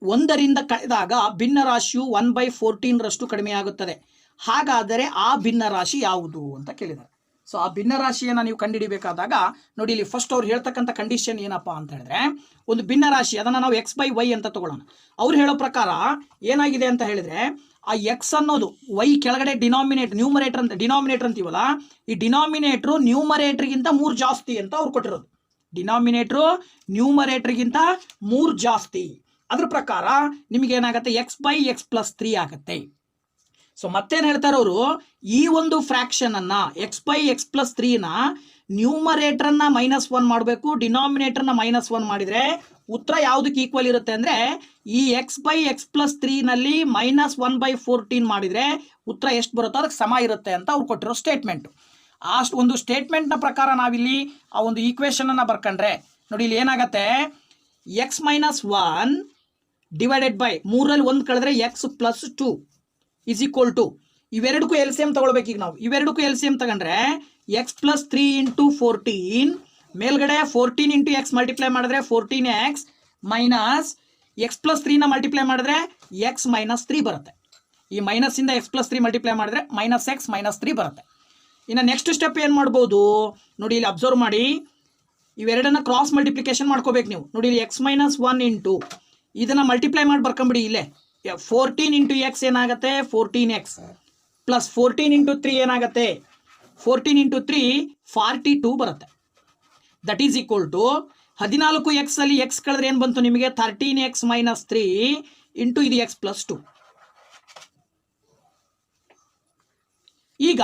ಒಂದರಿಂದ ಕಳೆದಾಗ ಭಿನ್ನರಾಶಿಯು 1/14 ಕಡಿಮೆಯಾಗುತ್ತದೆ. ಹಾಗಾದರೆ ಆ ಭಿನ್ನರಾಶಿ ಯಾವುದು ಅಂತ ಕೇಳಿದ್ದಾರೆ. ಸೊ ಆ ಭಿನ್ನರಾಶಿಯನ್ನು ನೀವು ಕಂಡುಹಿಡಿಬೇಕಾದಾಗ ನೋಡಿ, ಇಲ್ಲಿ ಫಸ್ಟ್ ಅವ್ರು ಹೇಳ್ತಕ್ಕಂಥ ಕಂಡೀಷನ್ ಏನಪ್ಪಾ ಅಂತ ಹೇಳಿದ್ರೆ, ಒಂದು ಭಿನ್ನರಾಶಿ ಅದನ್ನು ನಾವು x/y ಅಂತ ತಗೊಳ್ಳೋಣ. ಅವ್ರು ಹೇಳೋ ಪ್ರಕಾರ ಏನಾಗಿದೆ ಅಂತ ಹೇಳಿದ್ರೆ, ಆ ಎಕ್ಸ್ ಅನ್ನೋದು ವೈ ಕೆಳಗಡೆ ಡಿನಾಮಿನೇಟರ್ ಅಂತೀವಲ್ಲ, ಈ ಡಿನಾಮಿನೇಟ್ರು ನ್ಯೂಮರೇಟರ್ಗಿಂತ 3 ಜಾಸ್ತಿ ಅಂತ ಅವ್ರು ಕೊಟ್ಟಿರೋದು. ಡಿನಾಮಿನೇಟ್ರು ನ್ಯೂಮರೇಟರ್ಗಿಂತ 3 ಜಾಸ್ತಿ. ಅದ್ರ ಪ್ರಕಾರ ನಿಮಗೆ ಏನಾಗುತ್ತೆ, x/x+3 ಆಗುತ್ತೆ. ಸೊ ಮತ್ತೇನು ಹೇಳ್ತಾರೆ ಅವರು, ಈ ಒಂದು ಫ್ರಾಕ್ಷನ್ ಅನ್ನ x/x+3ನ ನ್ಯೂಮರೇಟರ್ನ -1 ಮಾಡಬೇಕು, ಡಿನಾಮಿನೇಟರ್ನ -1 ಮಾಡಿದ್ರೆ ಉತ್ತರ ಯಾವುದಕ್ಕೆ ಈಕ್ವಲ್ ಇರುತ್ತೆ ಅಂದ್ರೆ, ಈ x/x+3ನಲ್ಲಿ -1/14 ಮಾಡಿದ್ರೆ ಉತ್ತರ ಎಷ್ಟು ಬರುತ್ತೋ ಅದಕ್ಕೆ ಸಮ ಇರುತ್ತೆ ಅಂತ ಅವ್ರು ಕೊಟ್ಟಿರೋ ಸ್ಟೇಟ್ಮೆಂಟ್. ಆ ಒಂದು ಸ್ಟೇಟ್ಮೆಂಟ್ನ ಪ್ರಕಾರ ನಾವಿಲ್ಲಿ ಆ ಒಂದು ಈಕ್ವೇಶನ್ ಅನ್ನ ಬರ್ಕೊಂಡ್ರೆ ನೋಡಿ, ಇಲ್ಲಿ ಏನಾಗತ್ತೆ, x-1 ಡಿವೈಡೆಡ್ ಬೈ 3ರಲ್ಲಿ 1 ಕಳೆದ್ರೆ x+2 ಇಸ್ ಈಕ್ವಲ್ ಟು, ಇವೆರಡಕ್ಕೂ LCM ತಗೊಳ್ಬೇಕು. ಈಗ ನಾವು ಇವೆರಡಕ್ಕೂ LCM ತಗೊಂಡ್ರೆ x+3 × 14 ಮೇಲ್ಗಡೆ 14 × x ಮಲ್ಟಿಪ್ಲೈ ಮಾಡಿದ್ರೆ 14x ಮೈನಸ್ x+3ನ ಮಲ್ಟಿಪ್ಲೈ ಮಾಡಿದ್ರೆ x -3 ಬರುತ್ತೆ. ಈ ಮೈನಸ್ಸಿಂದ x+3 ಮಲ್ಟಿಪ್ಲೈ ಮಾಡಿದ್ರೆ -x -3 ಬರುತ್ತೆ. ಇನ್ನು ನೆಕ್ಸ್ಟ್ ಸ್ಟೆಪ್ ಏನು ಮಾಡ್ಬೋದು ನೋಡಿ, ಇಲ್ಲಿ ಅಬ್ಸರ್ವ್ ಮಾಡಿ, ಇವೆರಡನ್ನ ಕ್ರಾಸ್ ಮಲ್ಟಿಪ್ಲಿಕೇಶನ್ ಮಾಡ್ಕೋಬೇಕು ನೀವು. ನೋಡಿ, ಇಲ್ಲಿ x-1 ಇಂಟು ಇದನ್ನು ಮಲ್ಟಿಪ್ಲೈ ಮಾಡಿ ಬರ್ಕೊಂಬಿಡಿ. ಇಲ್ಲೇ 14 × x ಏನಾಗುತ್ತೆ, 14x ಪ್ಲಸ್ 14 × 3 ಏನಾಗುತ್ತೆ, 14 × 3 42 ಬರುತ್ತೆ. That is equal to 14x ಅಲ್ಲಿ x ಕಳೆದ್ರೆ ಏನು ಬಂತು ನಿಮಗೆ, 13x - 3 ಇಂಟು ಇದು x+2. ಈಗ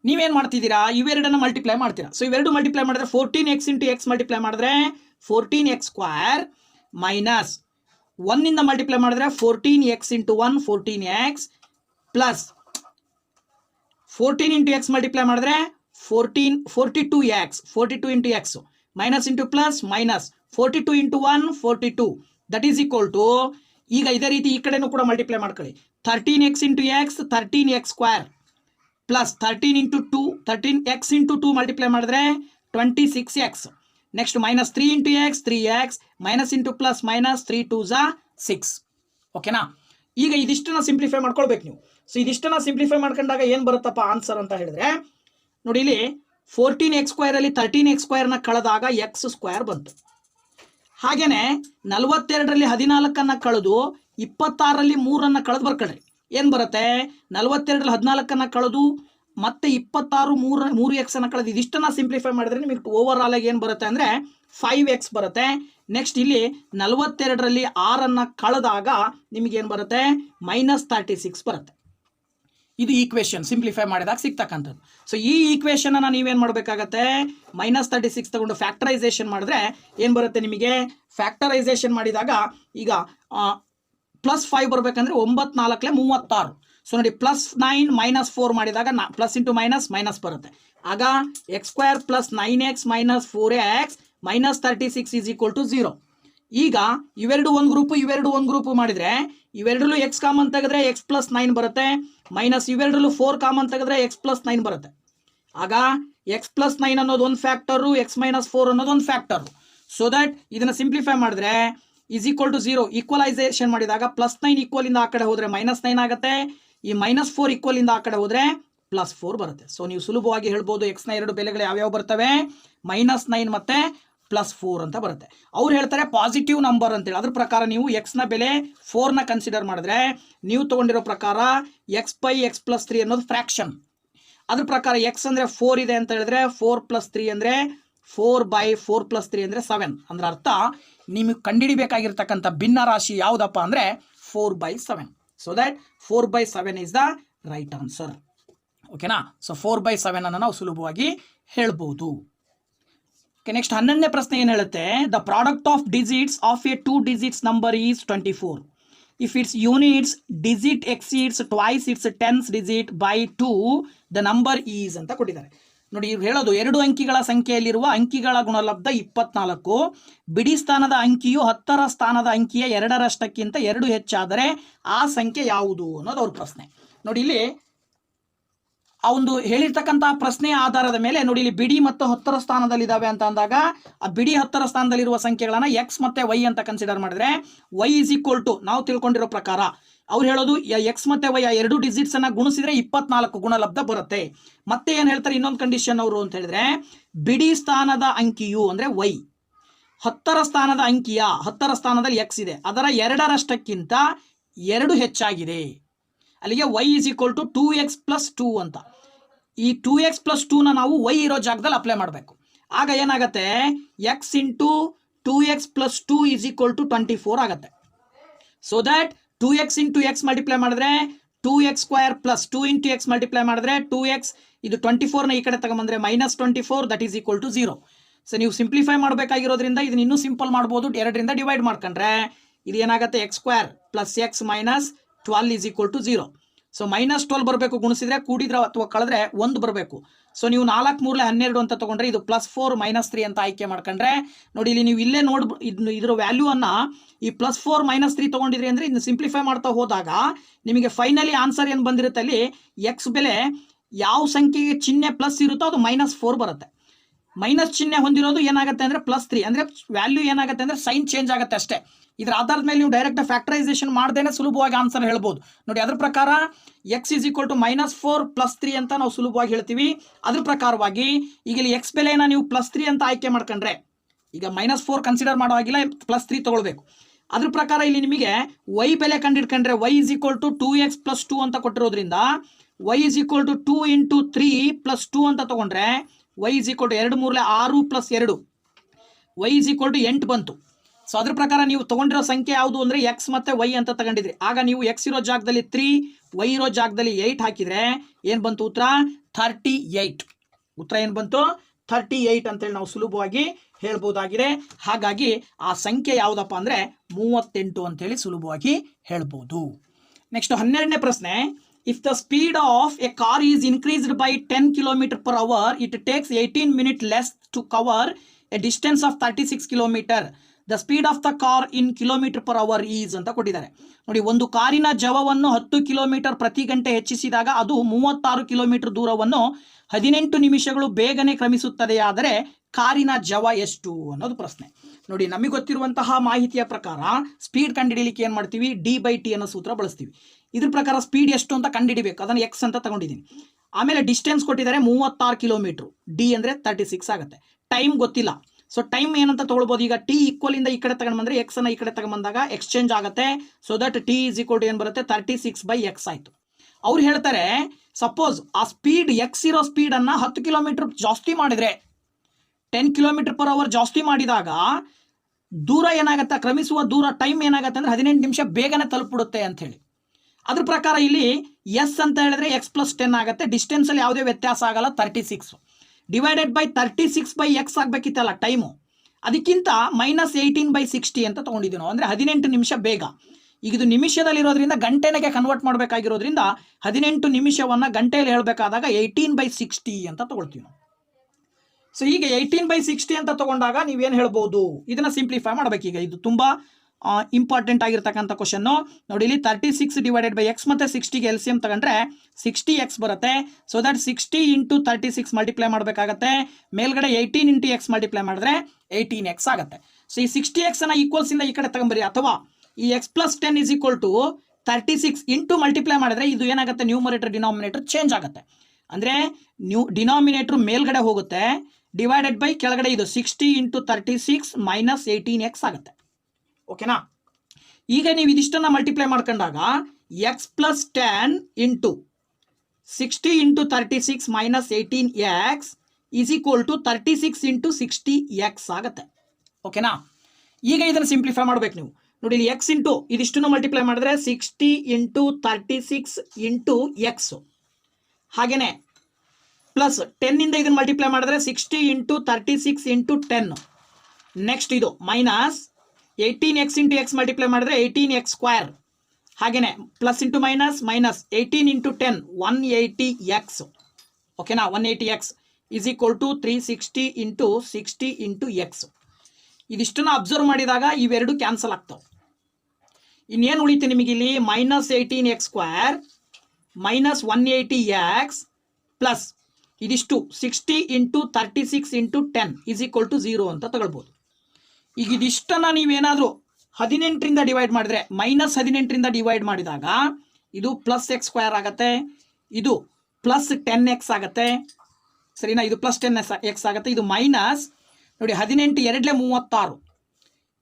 ನೀವೇನು ಮಾಡ್ತಿದ್ದೀರಾ, ಇವೆರಡನ್ನ ಮಲ್ಟಿಪ್ಲೈ ಮಾಡ್ತೀರಾ. ಸೊ ಇವೆರಡು ಮಲ್ಟಿಪ್ಲೈ ಮಾಡಿದ್ರೆ 14x × x ಮಲ್ಟಿಪ್ಲೈ ಮಾಡಿದ್ರೆ 14x² ಮೈನಸ್ 1ಇಂದ ಮಲ್ಟಿಪ್ಲೈ ಮಾಡಿದ್ರೆ 14x × 1 14x plus 14 × x multiply ಮಾಡಿದ್ರೆ 42x 42 × x minus into plus minus 42 × 1 42. That is equal to, ಈಗ ಇದೇ ರೀತಿ ಈ ಕಡೆನೂ ಕೂಡ ಮಲ್ಟಿಪ್ಲೈ ಮಾಡ್ಕೊಳ್ಳಿ, 13x × x 13x² plus 13 × 2 13x × 2 multiply ಮಾಡಿದ್ರೆ 26x. Next minus 3 × x 3x minus into plus minus 3 2 6. ಓಕೆನಾ? ಈಗ ಇದಿಷ್ಟನ್ನ ಸಿಂಪ್ಲಿಫೈ ಮಾಡ್ಕೊಳ್ಬೇಕು ನೀವು. ಸೊ ಇದಿಷ್ಟನ್ನ ಸಿಂಪ್ಲಿಫೈ ಮಾಡ್ಕೊಂಡಾಗ ಏನು ಬರುತ್ತಪ್ಪ ಆನ್ಸರ್ ಅಂತ ಹೇಳಿದ್ರೆ, ನೋಡಿ ಇಲ್ಲಿ 14x² ಅಲ್ಲಿ 13x² ಕಳೆದಾಗ x² ಬಂತು. ಹಾಗೇನೆ 42ರಲ್ಲಿ 14 ಕಳೆದು 26ರಲ್ಲಿ 3 ಕಳೆದು ಬರ್ಕೊಳ್ರಿ, ಏನು ಬರುತ್ತೆ, 42ರಲ್ಲಿ 14 ಕಳೆದು ಮತ್ತೆ 26 3x ಕಳೆದು ಇದಿಷ್ಟನ್ನ ಸಿಂಪ್ಲಿಫೈ ಮಾಡಿದ್ರೆ ನಿಮಗೆ ಓವರ್ ಆಲ್ ಆಗಿ ಏನು ಬರುತ್ತೆ ಅಂದರೆ 5x ಬರುತ್ತೆ. ನೆಕ್ಸ್ಟ್ ಇಲ್ಲಿ 42ರಲ್ಲಿ 6 ಕಳೆದಾಗ ನಿಮಗೇನು ಬರುತ್ತೆ, -36 ಬರುತ್ತೆ. ಇದು ಈಕ್ವೇಶನ್ ಸಿಂಪ್ಲಿಫೈ ಮಾಡಿದಾಗ ಸಿಗ್ತಕ್ಕಂಥದ್ದು. ಸೊ ಈ ಈಕ್ವೇಶನನ್ನು ನೀವೇನು ಮಾಡಬೇಕಾಗತ್ತೆ, -36 ತಗೊಂಡು ಫ್ಯಾಕ್ಟರೈಸೇಷನ್ ಮಾಡಿದ್ರೆ ಏನು ಬರುತ್ತೆ ನಿಮಗೆ, ಫ್ಯಾಕ್ಟರೈಸೇಷನ್ ಮಾಡಿದಾಗ ಈಗ +5 ಬರಬೇಕಂದ್ರೆ 9 4 36. ಸೊ ನೋಡಿ, +9 -4 ಮಾಡಿದಾಗ ಪ್ಲಸ್ ಇಂಟು ಮೈನಸ್ ಬರುತ್ತೆ. ಆಗ x² + 9x - 4x -36 is equal to 0. ಈಗ ಇವೆರಡು ಒಂದು ಗ್ರೂಪು ಇವೆರಡು ಒಂದು ಗ್ರೂಪು ಮಾಡಿದರೆ ಇವೆರಡಲ್ಲೂ x ಕಾಮನ್ ತೆಗೆದ್ರೆ x + 9 ಬರುತ್ತೆ, ಮೈನಸ್ ಇವೆರಡಲ್ಲೂ 4 ಕಾಮನ್ ತೆಗೆದ್ರೆ x + 9 ಬರುತ್ತೆ. ಆಗ x + 9 ಅನ್ನೋದು ಒಂದು ಫ್ಯಾಕ್ಟರು, x - 4 ಅನ್ನೋದು ಒಂದು ಫ್ಯಾಕ್ಟರು. ಸೊ ದಟ್ ಇದನ್ನು ಸಿಂಪ್ಲಿಫೈ ಮಾಡಿದ್ರೆ ಈಸ್ ಈಕ್ವಲ್ ಟು 0. ಈಕ್ವಲೈಸೇಷನ್ ಮಾಡಿದಾಗ +9 ಈಕ್ವಲಿಂದ ಆ ಕಡೆ ಹೋದರೆ -9 ಆಗುತ್ತೆ, ಈ -4 ಈಕ್ವಲಿಂದ ಆ ಕಡೆ ಹೋದರೆ +4 ಬರುತ್ತೆ. ಸೊ ನೀವು ಸುಲಭವಾಗಿ ಹೇಳ್ಬೋದು ಎಕ್ಸ್ನ ಎರಡು ಬೆಲೆಗಳು ಯಾವ್ಯಾವ ಬರ್ತವೆ, -9 ಮತ್ತು +4 ಅಂತ ಬರುತ್ತೆ. ಅವ್ರು ಹೇಳ್ತಾರೆ ಪಾಸಿಟಿವ್ ನಂಬರ್ ಅಂತೇಳಿ. ಅದ್ರ ಪ್ರಕಾರ ನೀವು ಎಕ್ಸ್ನ ಬೆಲೆ 4ನ ಕನ್ಸಿಡರ್ ಮಾಡಿದ್ರೆ ನೀವು ತೊಗೊಂಡಿರೋ ಪ್ರಕಾರ x/x+3 ಅನ್ನೋದು ಫ್ರ್ಯಾಕ್ಷನ್. ಅದ್ರ ಪ್ರಕಾರ x ಅಂದರೆ 4 ಇದೆ ಅಂತ ಹೇಳಿದ್ರೆ 4 + 3 ಅಂದರೆ 4/4 + 3 ಅಂದರೆ 7. ಅಂದ್ರೆ ಅರ್ಥ ನಿಮಗೆ ಕಂಡುಹಿಡಿಬೇಕಾಗಿರ್ತಕ್ಕಂಥ ಭಿನ್ನ ರಾಶಿ ಯಾವುದಪ್ಪ ಅಂದರೆ 4/7. So that 4/7 is the right answer. ಓಕೆನಾ? ಸೊ 4/7 ಅನ್ನು ನಾವು ಸುಲಭವಾಗಿ ಹೇಳ್ಬೋದು. ನೆಕ್ಸ್ಟ್ 11ನೇ ಪ್ರಶ್ನೆ ಏನು ಹೇಳುತ್ತೆ, the product of digits of A 2 digits number is 24. If it's units digit exceeds twice it's 10th digit by 2 the number is ಅಂತ ಕೊಟ್ಟಿದ್ದಾರೆ. ನೋಡಿ, ಹೇಳೋದು 2 ಅಂಕಿಗಳ ಸಂಖ್ಯೆಯಲ್ಲಿರುವ ಅಂಕಿಗಳ ಗುಣಲಬ್ಧ 24, ಬಿಡಿ ಸ್ಥಾನದ ಅಂಕಿಯು 10ರ ಸ್ಥಾನದ ಅಂಕಿಯ 2ರಷ್ಟಕ್ಕಿಂತ 2 ಹೆಚ್ಚಾದರೆ ಆ ಸಂಖ್ಯೆ ಯಾವುದು ಅನ್ನೋದು ಅವ್ರ ಪ್ರಶ್ನೆ. ನೋಡಿ, ಇಲ್ಲಿ ಆ ಒಂದು ಹೇಳಿರ್ತಕ್ಕಂಥ ಪ್ರಶ್ನೆಯ ಆಧಾರದ ಮೇಲೆ ನೋಡಿ, ಇಲ್ಲಿ ಬಿಡಿ ಮತ್ತು 10ರ ಸ್ಥಾನದಲ್ಲಿದ್ದಾವೆ ಅಂತ ಅಂದಾಗ ಆ ಬಿಡಿ 10ರ ಸ್ಥಾನದಲ್ಲಿರುವ ಸಂಖ್ಯೆಗಳನ್ನ ಎಕ್ಸ್ ಮತ್ತೆ ವೈ ಅಂತ ಕನ್ಸಿಡರ್ ಮಾಡಿದ್ರೆ ವೈ ಇಸ್ ಈಕ್ವಲ್ ಟು ನಾವು ತಿಳ್ಕೊಂಡಿರೋ ಪ್ರಕಾರ ಅವ್ರು ಹೇಳೋದು ಎಕ್ಸ್ ಮತ್ತೆ ವೈ ಎರಡು ಡಿಜಿಟ್ಸ್ ಅನ್ನ ಗುಣಿಸಿದ್ರೆ 24 ಗುಣಲಬ್ಧ ಬರುತ್ತೆ. ಮತ್ತೆ ಏನ್ ಹೇಳ್ತಾರೆ ಇನ್ನೊಂದು ಕಂಡೀಷನ್ ಅವರು ಅಂತ ಹೇಳಿದ್ರೆ, ಬಿಡಿ ಸ್ಥಾನದ ಅಂಕಿಯು ಅಂದ್ರೆ ವೈ 10ರ ಸ್ಥಾನದ ಅಂಕಿಯ 10ರ ಸ್ಥಾನದಲ್ಲಿ ಎಕ್ಸ್ ಇದೆ, ಅದರ 2ರಷ್ಟಕ್ಕಿಂತ 2 ಹೆಚ್ಚಾಗಿದೆ. ಅಲ್ಲಿಗೆ Y is equal to 2x + 2 ಅಂತ. ಈ 2x + 2ನ ನಾವು ವೈ ಇರೋ ಜಾಗದಲ್ಲಿ ಅಪ್ಲೈ ಮಾಡಬೇಕು. ಆಗ ಏನಾಗುತ್ತೆ, x into 2x + 2 is equal to 24 ಆಗುತ್ತೆ. So that 2x into x multiply ಮಾಡಿದ್ರೆ 2x² + 2 ಇಂಟು ಎಕ್ಸ್ ಮಲ್ಟಿಪ್ಲೈ ಮಾಡಿದ್ರೆ 2x, ಇದು 24ನ ಈ ಕಡೆ ತಗೊಂಬಂದ್ರೆ -24 that is equal to 0. So ನೀವು ಸಿಂಪ್ಲಿಫೈ ಮಾಡಬೇಕಾಗಿರೋದ್ರಿಂದ ಇದನ್ನ ಇನ್ನೂ ಸಿಂಪಲ್ ಮಾಡ್ಬೋದು. 2ರಿಂದ ಡಿವೈಡ್ ಮಾಡ್ಕೊಂಡ್ರೆ ಇದು ಏನಾಗುತ್ತೆ, x² + x - 12 is equal to 0. So -12 ಬರಬೇಕು, ಗುಣಿಸಿದ್ರೆ ಕೂಡಿದ್ರೆ ಅಥವಾ ಕಳೆದ್ರೆ 1 ಬರಬೇಕು. ಸೊ ನೀವು 4 3 12 ಅಂತ ತಗೊಂಡ್ರೆ ಇದು +4 - 3 ಅಂತ ಆಯ್ಕೆ ಮಾಡ್ಕೊಂಡ್ರೆ ನೋಡಿ, ಇಲ್ಲಿ ನೀವು ಇಲ್ಲೇ ಇದರ ವ್ಯಾಲ್ಯೂ ಅನ್ನ ಈ +4 - 3 ತಗೊಂಡಿದ್ರಿ ಅಂದ್ರೆ ಇದನ್ನ ಸಿಂಪ್ಲಿಫೈ ಮಾಡ್ತಾ ಹೋದಾಗ ನಿಮಗೆ ಫೈನಲಿ ಆನ್ಸರ್ ಏನು ಬಂದಿರುತ್ತೆ, ಅಲ್ಲಿ ಎಕ್ಸ್ ಬೆಲೆ ಯಾವ ಸಂಖ್ಯೆಗೆ ಚಿಹ್ನೆ ಪ್ಲಸ್ ಇರುತ್ತೋ ಅದು -4 ಬರುತ್ತೆ. ಮೈನಸ್ ಚಿಹ್ನೆ ಹೊಂದಿರೋದು ಏನಾಗುತ್ತೆ ಅಂದ್ರೆ +3, ಅಂದ್ರೆ ವ್ಯಾಲ್ಯೂ ಏನಾಗುತ್ತೆ ಅಂದ್ರೆ ಸೈನ್ ಚೇಂಜ್ ಆಗುತ್ತೆ ಅಷ್ಟೇ. ಇದರ ಆಧಾರದ ಮೇಲೆ ನೀವು ಡೈರೆಕ್ಟ್ ಫ್ಯಾಕ್ಟರೈಸೇಷನ್ ಮಾಡ್ದೇನೆ ಸುಲಭವಾಗಿ ಆನ್ಸರ್ ಹೇಳ್ಬೋದು. ನೋಡಿ, ಅದ್ರ ಪ್ರಕಾರ ಎಕ್ಸ್ ಇಸ್ ಈಕ್ವಲ್ ಟು -4 + 3 ಅಂತ ನಾವು ಸುಲಭವಾಗಿ ಹೇಳ್ತೀವಿ. ಅದ್ರ ಪ್ರಕಾರವಾಗಿ ಈಗ ಇಲ್ಲಿ ಎಕ್ಸ್ ಬೆಲೆನ ನೀವು +3 ಅಂತ ಆಯ್ಕೆ ಮಾಡ್ಕೊಂಡ್ರೆ, ಈಗ -4 ಕನ್ಸಿಡರ್ ಮಾಡೋ ಆಗಿಲ್ಲ, +3 ತಗೊಳ್ಬೇಕು. ಅದ್ರ ಪ್ರಕಾರ ಇಲ್ಲಿ ನಿಮಗೆ ವೈ ಬೆಲೆ ಕಂಡಿಡ್ಕೊಂಡ್ರೆ y is equal to 2x + 2 ಅಂತ ಕೊಟ್ಟಿರೋದ್ರಿಂದ ವೈ ಇಸ್ ಈಕ್ವಲ್ ಟು 2 × 3 + 2 ಅಂತ ತಗೊಂಡ್ರೆ y is equal to 2 3 6 + 2 y is equal to 8 ಬಂತು. ಸೊ ಅದ್ರ ಪ್ರಕಾರ ನೀವು ತಗೊಂಡಿರೋ ಸಂಖ್ಯೆ ಯಾವುದು ಅಂದ್ರೆ ಎಕ್ಸ್ ಮತ್ತೆ ವೈ ಅಂತ ತಗೊಂಡಿದ್ರಿ. ಆಗ ನೀವು ಎಕ್ಸ್ ಇರೋ ಜಾಗದಲ್ಲಿ 3, ವೈ ಇರೋ ಜಾಗದಲ್ಲಿ 8 ಹಾಕಿದ್ರೆ ಏನ್ ಬಂತು ಉತ್ತರ? 38. ಉತ್ತರ ಏನ್ ಬಂತು? 38 ಅಂತೇಳಿ ನಾವು ಸುಲಭವಾಗಿ ಹೇಳ್ಬೋದಾಗಿದೆ. ಹಾಗಾಗಿ ಆ ಸಂಖ್ಯೆ ಯಾವುದಪ್ಪ ಅಂದ್ರೆ 38 ಅಂತೇಳಿ ಸುಲಭವಾಗಿ ಹೇಳ್ಬೋದು. ನೆಕ್ಸ್ಟ್ 12ನೇ ಪ್ರಶ್ನೆ, if the speed of a car is increased by 10 km/h, it takes 18 minutes less to cover a distance of 36 km. The speed of the car in km/h is ಅಂತ ಕೊಟ್ಟಿದ್ದಾರೆ. ನೋಡಿ, ಒಂದು ಕಾರಿನ ಜವವನ್ನು 10 km/h ಹೆಚ್ಚಿಸಿದಾಗ ಅದು 36 km ದೂರವನ್ನು 18 ನಿಮಿಷಗಳು ಬೇಗನೆ ಕ್ರಮಿಸುತ್ತದೆ. ಆದರೆ ಕಾರಿನ ಜವ ಎಷ್ಟು ಅನ್ನೋದು ಪ್ರಶ್ನೆ. ನೋಡಿ, ನಮಗೆ ಗೊತ್ತಿರುವಂತಹ ಮಾಹಿತಿಯ ಪ್ರಕಾರ ಸ್ಪೀಡ್ ಕಂಡುಹಿಡಿಯಲಿಕ್ಕೆ ಏನು ಮಾಡ್ತೀವಿ, d/t ಅನ್ನೋ ಸೂತ್ರ ಬಳಸ್ತೀವಿ. ಇದ್ರ ಪ್ರಕಾರ ಸ್ಪೀಡ್ ಎಷ್ಟು ಅಂತ ಕಂಡುಹಿಡಿಬೇಕು, ಅದನ್ನು ಎಕ್ಸ್ ಅಂತ ತಗೊಂಡಿದ್ದೀನಿ. ಆಮೇಲೆ ಡಿಸ್ಟೆನ್ಸ್ ಕೊಟ್ಟಿದ್ದಾರೆ 36 km, ಡಿ ಅಂದರೆ 36 ಆಗುತ್ತೆ. ಟೈಮ್ ಗೊತ್ತಿಲ್ಲ, ಸೊ ಟೈಮ್ ಏನಂತ ತಗೊಳ್ಬೋದು, ಈಗ ಟಿ ಈಕ್ವಲ್ ಇಂದ ಈ ಕಡೆ ತಗೊಂಡು ಬಂದರೆ ಎಕ್ಸ್ ಅನ್ನ ಈ ಕಡೆ ತಗೊಂಡ್ಬಂದಾಗ ಎಕ್ಸ್ಚೇಂಜ್ ಆಗುತ್ತೆ. So that t is equal to ಏನು ಬರುತ್ತೆ, 36/x ಆಯಿತು. ಅವ್ರು ಹೇಳ್ತಾರೆ, ಸಪೋಸ್ ಆ ಸ್ಪೀಡ್ ಎಕ್ಸ್ ಇರೋ ಸ್ಪೀಡನ್ನು 10 km ಜಾಸ್ತಿ ಮಾಡಿದರೆ, 10 km/h ಜಾಸ್ತಿ ಮಾಡಿದಾಗ ದೂರ ಏನಾಗುತ್ತೆ, ಕ್ರಮಿಸುವ ದೂರ ಟೈಮ್ ಏನಾಗುತ್ತೆ ಅಂದರೆ 18 ನಿಮಿಷ ಬೇಗನೆ ತಲುಪಿಬಿಡುತ್ತೆ ಅಂತ ಹೇಳಿ. ಅದ್ರ ಪ್ರಕಾರ ಇಲ್ಲಿ ಎಸ್ ಅಂತ ಹೇಳಿದ್ರೆ x + 10 ಆಗುತ್ತೆ. ಡಿಸ್ಟೆನ್ಸ್ ಅಲ್ಲಿ ಯಾವುದೇ ವ್ಯತ್ಯಾಸ ಆಗಲ್ಲ, 36 ಡಿವೈಡೆಡ್ ಬೈ 36/x ಆಗಬೇಕಿತ್ತಲ್ಲ ಟೈಮು, ಅದಕ್ಕಿಂತ -18/60 ಅಂತ ತಗೊಂಡಿದ್ದೀವಿ ನಾವು, ಅಂದರೆ 18 ನಿಮಿಷ ಬೇಗ. ಈಗ ಇದು ನಿಮಿಷದಲ್ಲಿರೋದ್ರಿಂದ ಗಂಟೆಗೆ ಕನ್ವರ್ಟ್ ಮಾಡಬೇಕಾಗಿರೋದ್ರಿಂದ 18 ನಿಮಿಷವನ್ನು ಗಂಟೆಯಲ್ಲಿ ಹೇಳಬೇಕಾದಾಗ 18/60 ಅಂತ ತಗೊಳ್ತೀವಿ ನಾವು. ಸೊ ಈಗ 18/60 ಅಂತ ತಗೊಂಡಾಗ ನೀವೇನು ಹೇಳ್ಬೋದು, ಇದನ್ನ ಸಿಂಪ್ಲಿಫೈ ಮಾಡಬೇಕೀಗ. ಇದು ತುಂಬಾ ಇಂಪಾರ್ಟೆಂಟ್ ಆಗಿರ್ತಕ್ಕಂಥ ಕ್ವಶನ್ನು. ನೋಡಿ, ಇಲ್ಲಿ 36 ಡಿವೈಡೆಡ್ ಬೈ ಎಕ್ಸ್ ಮತ್ತು 60ಗೆ LCM ತಗೊಂಡ್ರೆ 60x ಬರುತ್ತೆ. ಸೊ ದಟ್ 60 × 36 ಮಲ್ಟಿಪ್ಲೈ ಮಾಡಬೇಕಾಗತ್ತೆ. ಮೇಲ್ಗಡೆ 18 × x ಮಲ್ಟಿಪ್ಲೈ ಮಾಡಿದ್ರೆ 18x ಆಗುತ್ತೆ. ಸೊ ಈ 60x ಅನ್ನ ಈಕ್ವಲ್ಸ್ ಇಂದ ಈ ಕಡೆ ತಗೊಂಬರಿ, ಅಥವಾ ಈ x + 10 is equal to 36 into multiply ಮಾಡಿದ್ರೆ ಇದು ಏನಾಗುತ್ತೆ, ನ್ಯೂಮರೇಟರ್ ಡಿನಾಮಿನೇಟರ್ ಚೇಂಜ್ ಆಗುತ್ತೆ. ಅಂದರೆ ಡಿನಾಮಿನೇಟರ್ ಮೇಲ್ಗಡೆ ಹೋಗುತ್ತೆ, ಡಿವೈಡೆಡ್ ಬೈ ಕೆಳಗಡೆ ಇದು 60 × 36 -18x ಆಗುತ್ತೆ. ಓಕೆನಾ? ಈಗ ನೀವು ಇದಿಷ್ಟನ್ನು ಮಲ್ಟಿಪ್ಲೈ ಮಾಡ್ಕೊಂಡಾಗ x + 10 into 60 × 36 -18x is equal to 36 × 60x ಆಗುತ್ತೆ. ಓಕೆನಾ? ಈಗ ಇದನ್ನು ಸಿಂಪ್ಲಿಫೈ ಮಾಡಬೇಕು ನೀವು. ನೋಡಿ, ಇಲ್ಲಿ x ಇಂಟು ಇದಿಷ್ಟನ್ನು ಮಲ್ಟಿಪ್ಲೈ ಮಾಡಿದ್ರೆ 60 × 36 × x, ಹಾಗೇನೆ ಪ್ಲಸ್ 10 ಇಂದ ಇದನ್ನು ಮಲ್ಟಿಪ್ಲೈ ಮಾಡಿದ್ರೆ 60 × 36 × 10. ನೆಕ್ಸ್ಟ್ ಇದು ಮೈನಸ್ 18x × x ಮಲ್ಟಿಪ್ಲೈ ಮಾಡಿದ್ರೆ 18x², ಹಾಗೇನೆ plus into minus minus 18 × 10 180x. ಓಕೆನಾ? 180x is equal to 360 × 60 × x. ಇದಿಷ್ಟನ್ನು ಅಬ್ಸರ್ವ್ ಮಾಡಿದಾಗ ಇವೆರಡು ಕ್ಯಾನ್ಸಲ್ ಆಗ್ತವೆ. ಇನ್ನೇನು ಉಳಿತು ನಿಮಗೆ ಇಲ್ಲಿ, -18x² -180x ಪ್ಲಸ್ ಇದಿಷ್ಟು 60 into 36 into 10 is equal to 0 ಅಂತ ತಗೊಳ್ಬೋದು. ಈಗ ಇದಿಷ್ಟನ್ನು ನೀವೇನಾದರೂ 18ರಿಂದ ಡಿವೈಡ್ ಮಾಡಿದ್ರೆ -18ರಿಂದ ಡಿವೈಡ್ ಮಾಡಿದಾಗ ಇದು ಪ್ಲಸ್ ಎಕ್ಸ್ ಸ್ಕ್ವೇರ್ ಆಗುತ್ತೆ, ಇದು ಪ್ಲಸ್ 10x ಆಗುತ್ತೆ, ಸರಿನಾ? ಇದು ಪ್ಲಸ್ 10x ಆಗುತ್ತೆ, ಇದು ಮೈನಸ್ ನೋಡಿ 18 2 36